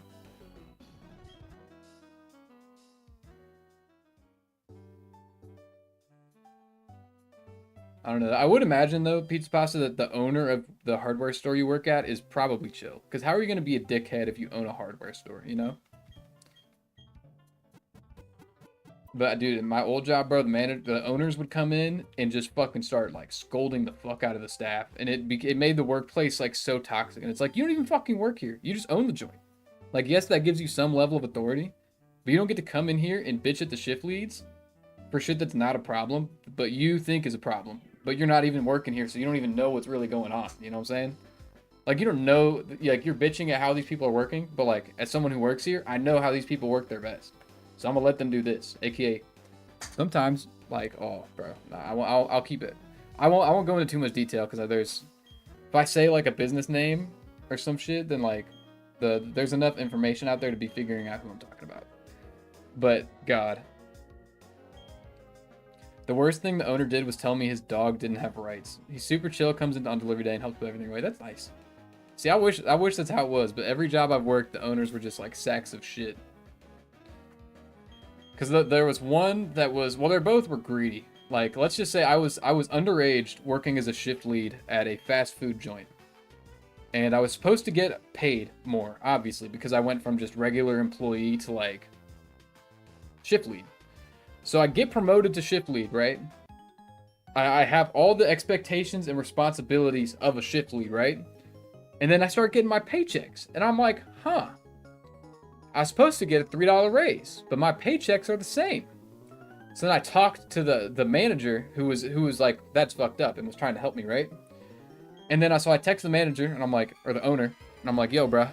I don't know. I would imagine, though, Pizza Pasta, that the owner of the hardware store you work at is probably chill. Because how are you going to be a dickhead if you own a hardware store, you know? But, dude, in my old job, bro, the owners would come in and just fucking start, like, scolding the fuck out of the staff. And it made the workplace, like, so toxic. And it's like, you don't even fucking work here. You just own the joint. Like, yes, that gives you some level of authority. But you don't get to come in here and bitch at the shift leads for shit that's not a problem, but you think is a problem. But you're not even working here, so you don't even know what's really going on. You know what I'm saying? Like, you don't know, like, you're bitching at how these people are working, but, like, as someone who works here, I know how these people work their best. So I'm gonna let them do this, aka sometimes, like, oh, bro, nah, I'll keep it. I won't go into too much detail because if I say like a business name or some shit, then like there's enough information out there to be figuring out who I'm talking about. But God, the worst thing the owner did was tell me his dog didn't have rights. He's super chill, comes in on delivery day and helps put everything away. That's nice. See, I wish that's how it was, but every job I've worked, the owners were just like sacks of shit. Because there was one that was, well, they both were greedy. Like, let's just say I was underage working as a shift lead at a fast food joint. And I was supposed to get paid more, obviously, because I went from just regular employee to, like, shift lead. So I get promoted to shift lead, right? I have all the expectations and responsibilities of a shift lead, right? And then I start getting my paychecks. And I'm like, huh. I was supposed to get a $3 raise, but my paychecks are the same. So then I talked to the manager who was like, that's fucked up, and was trying to help me, right? And then so I text the manager, and I'm like, or the owner, and I'm like, yo, bruh,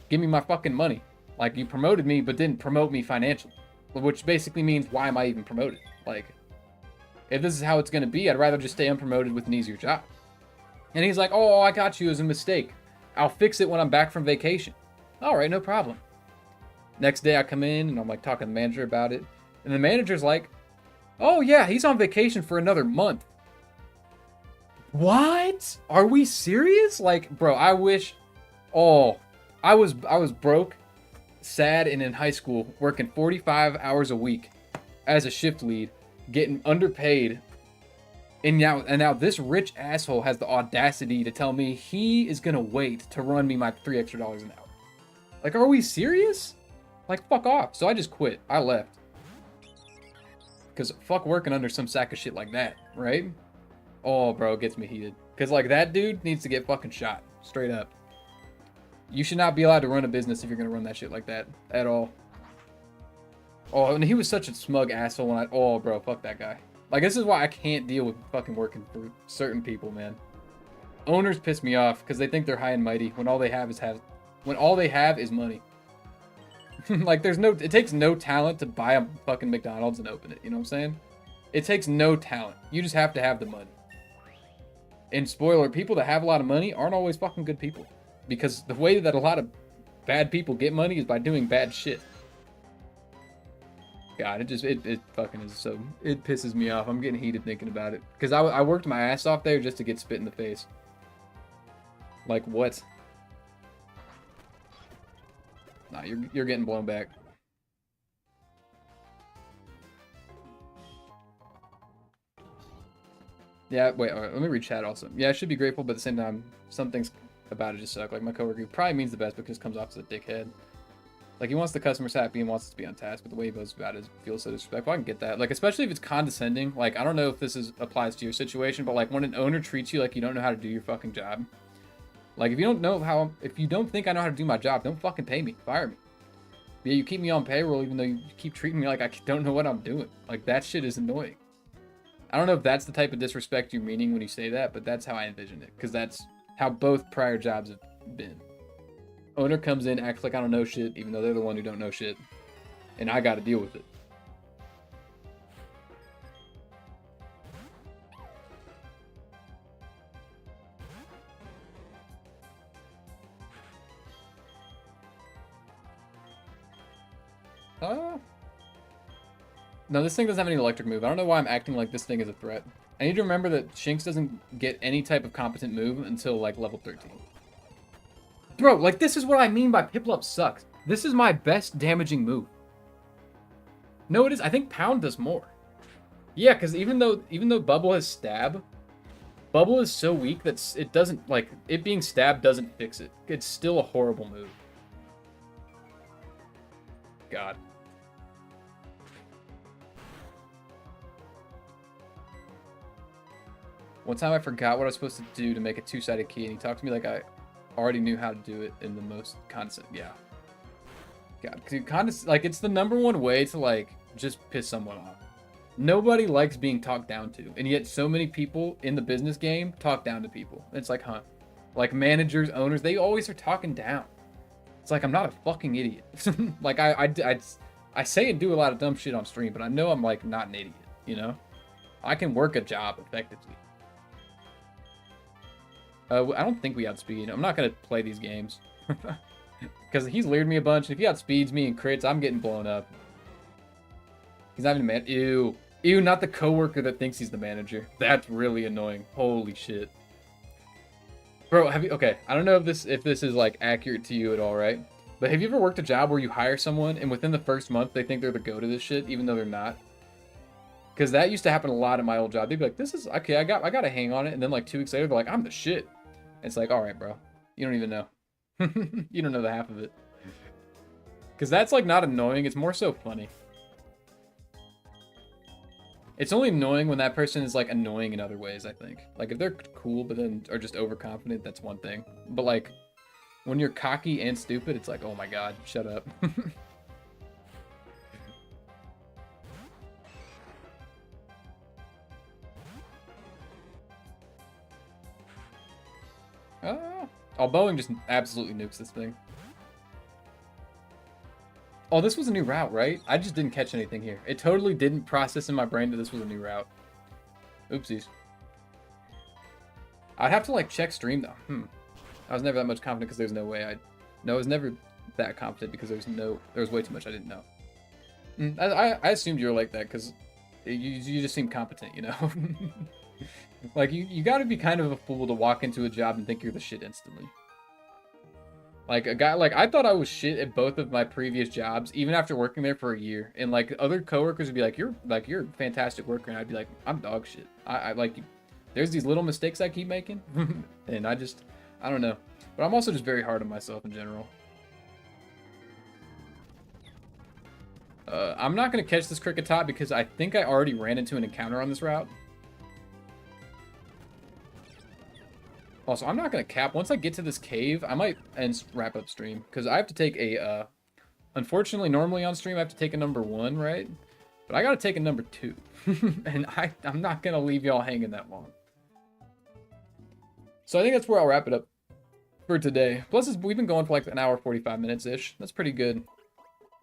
give me my fucking money. Like, you promoted me, but didn't promote me financially. Which basically means, why am I even promoted? Like, if this is how it's gonna be, I'd rather just stay unpromoted with an easier job. And he's like, oh, I got you, it was a mistake. I'll fix it when I'm back from vacation. All right, no problem. Next day I come in and I'm like talking to the manager about it. And the manager's like, oh yeah, he's on vacation for another month. What? Are we serious? Like, bro, I wish, oh, I was broke, sad, and in high school working 45 hours a week as a shift lead, getting underpaid. And now this rich asshole has the audacity to tell me he is gonna wait to run me my $3 extra an hour. Like, are we serious? Like, fuck off. So I just quit. I left. Because fuck working under some sack of shit like that, right? Oh, bro, it gets me heated. Because, like, that dude needs to get fucking shot. Straight up. You should not be allowed to run a business if you're going to run that shit like that. At all. Oh, and he was such a smug asshole when oh, bro, fuck that guy. Like, this is why I can't deal with fucking working for certain people, man. Owners piss me off because they think they're high and mighty when all they have is money. Like, it takes no talent to buy a fucking McDonald's and open it, you know what I'm saying? It takes no talent. You just have to have the money. And spoiler, people that have a lot of money aren't always fucking good people. Because the way that a lot of bad people get money is by doing bad shit. God, it fucking is so, it pisses me off. I'm getting heated thinking about it. Because I worked my ass off there just to get spit in the face. Like, what? Nah, you're getting blown back. Yeah, wait, all right, let me read chat also. Yeah, I should be grateful, but at the same time, some things about it just suck. Like my coworker, who probably means the best because comes off as a dickhead. Like he wants the customers happy and wants us to be on task, but the way he goes about it feels so disrespectful. I can get that. Like especially if it's condescending. Like I don't know if this applies to your situation, but like when an owner treats you like you don't know how to do your fucking job. Like if you don't think I know how to do my job, don't fucking pay me. Fire me. Yeah, you keep me on payroll even though you keep treating me like I don't know what I'm doing. Like that shit is annoying. I don't know if that's the type of disrespect you're meaning when you say that, but that's how I envision it. Because that's how both prior jobs have been. Owner comes in, acts like I don't know shit, even though they're the one who don't know shit. And I gotta deal with it. No, this thing doesn't have any electric move. I don't know why I'm acting like this thing is a threat. I need to remember that Shinx doesn't get any type of competent move until, like, level 13. Bro, like, this is what I mean by Piplup sucks. This is my best damaging move. No, it is. I think Pound does more. Yeah, because even though Bubble has Stab, Bubble is so weak that it doesn't, like, it being stabbed doesn't fix it. It's still a horrible move. God. One time I forgot what I was supposed to do to make a two-sided key, and he talked to me like I already knew how to do it in the most condescending. Yeah. God, dude, like, it's the #1 way to, like, just piss someone off. Nobody likes being talked down to, and yet so many people in the business game talk down to people. It's like, huh? Like, managers, owners, they always are talking down. It's like, I'm not a fucking idiot. Like, I say and do a lot of dumb shit on stream, but I know I'm, like, not an idiot, you know? I can work a job effectively. I don't think we outspeed. I'm not going to play these games. Because he's leered me a bunch. If he outspeeds me and crits, I'm getting blown up. He's not even a man. Ew. Ew, not the coworker that thinks he's the manager. That's really annoying. Holy shit. Bro, okay, I don't know if this is, like, accurate to you at all, right? But have you ever worked a job where you hire someone and within the first month they think they're the go to this shit, even though they're not? Because that used to happen a lot in my old job. They'd be like, this is, okay, I got to hang on it. And then, like, 2 weeks later, they're like, I'm the shit. It's like, all right, bro. You don't even know. You don't know the half of it. Because that's, like, not annoying. It's more so funny. It's only annoying when that person is, like, annoying in other ways, I think. Like, if they're cool but then are just overconfident, that's one thing. But, like, when you're cocky and stupid, it's like, oh my god, shut up. Oh, Boeing just absolutely nukes this thing. Oh, this was a new route, right? I just didn't catch anything here. It totally didn't process in my brain that this was a new route. Oopsies. I'd have to, like, check stream, though. I was never that much confident because there's no way No, I was never that confident because there was way too much I didn't know. I assumed you were like that because you just seem competent, you know? Like, you gotta be kind of a fool to walk into a job and think you're the shit instantly. Like, a guy, like, I thought I was shit at both of my previous jobs, even after working there for a year. And, like, other coworkers would be like, you're a fantastic worker. And I'd be like, I'm dog shit. I like, there's these little mistakes I keep making. And I don't know. But I'm also just very hard on myself in general. I'm not going to catch this cricket top because I think I already ran into an encounter on this route. Also, I'm not going to cap. Once I get to this cave, I might wrap up stream. Because I have to take a... unfortunately, normally on stream, I have to take a #1, right? But I got to take a #2. And I'm not going to leave y'all hanging that long. So I think that's where I'll wrap it up for today. Plus, we've been going for like an hour, 45 minutes-ish. That's pretty good.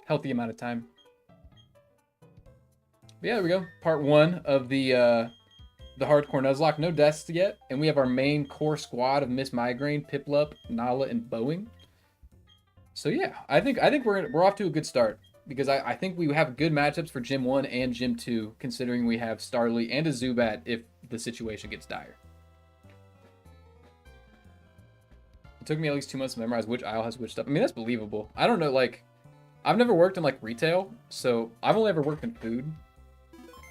Healthy amount of time. But yeah, there we go. Part 1 of the hardcore Nuzlocke. No deaths yet. And we have our main core squad of Miss Migraine, Piplup, Nala, and Boeing. So yeah, I think we're off to a good start. Because I think we have good matchups for Gym 1 and Gym 2, considering we have Starly and a Zubat if the situation gets dire. It took me at least 2 months to memorize which aisle has which stuff. I mean, that's believable. I don't know, like, I've never worked in, like, retail, so I've only ever worked in food.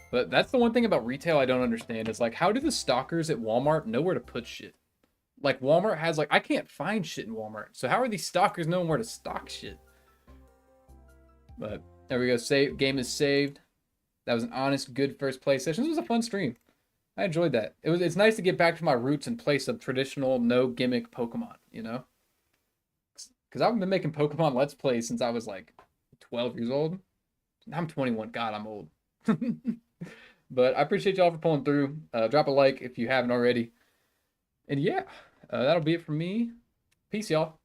But that's the one thing about retail I don't understand, is, like, how do the stalkers at Walmart know where to put shit? Like Walmart has like I can't find shit in Walmart. So how are these stalkers knowing where to stock shit? But there we go. Save game is saved. That was an honest, good first play session. This was a fun stream. I enjoyed that. It's nice to get back to my roots and play some traditional no gimmick Pokemon, you know? Because I've been making Pokemon Let's Play since I was like 12 years old. I'm 21. God, I'm old. But I appreciate y'all for pulling through. Drop a like if you haven't already. And yeah, that'll be it from me. Peace, y'all.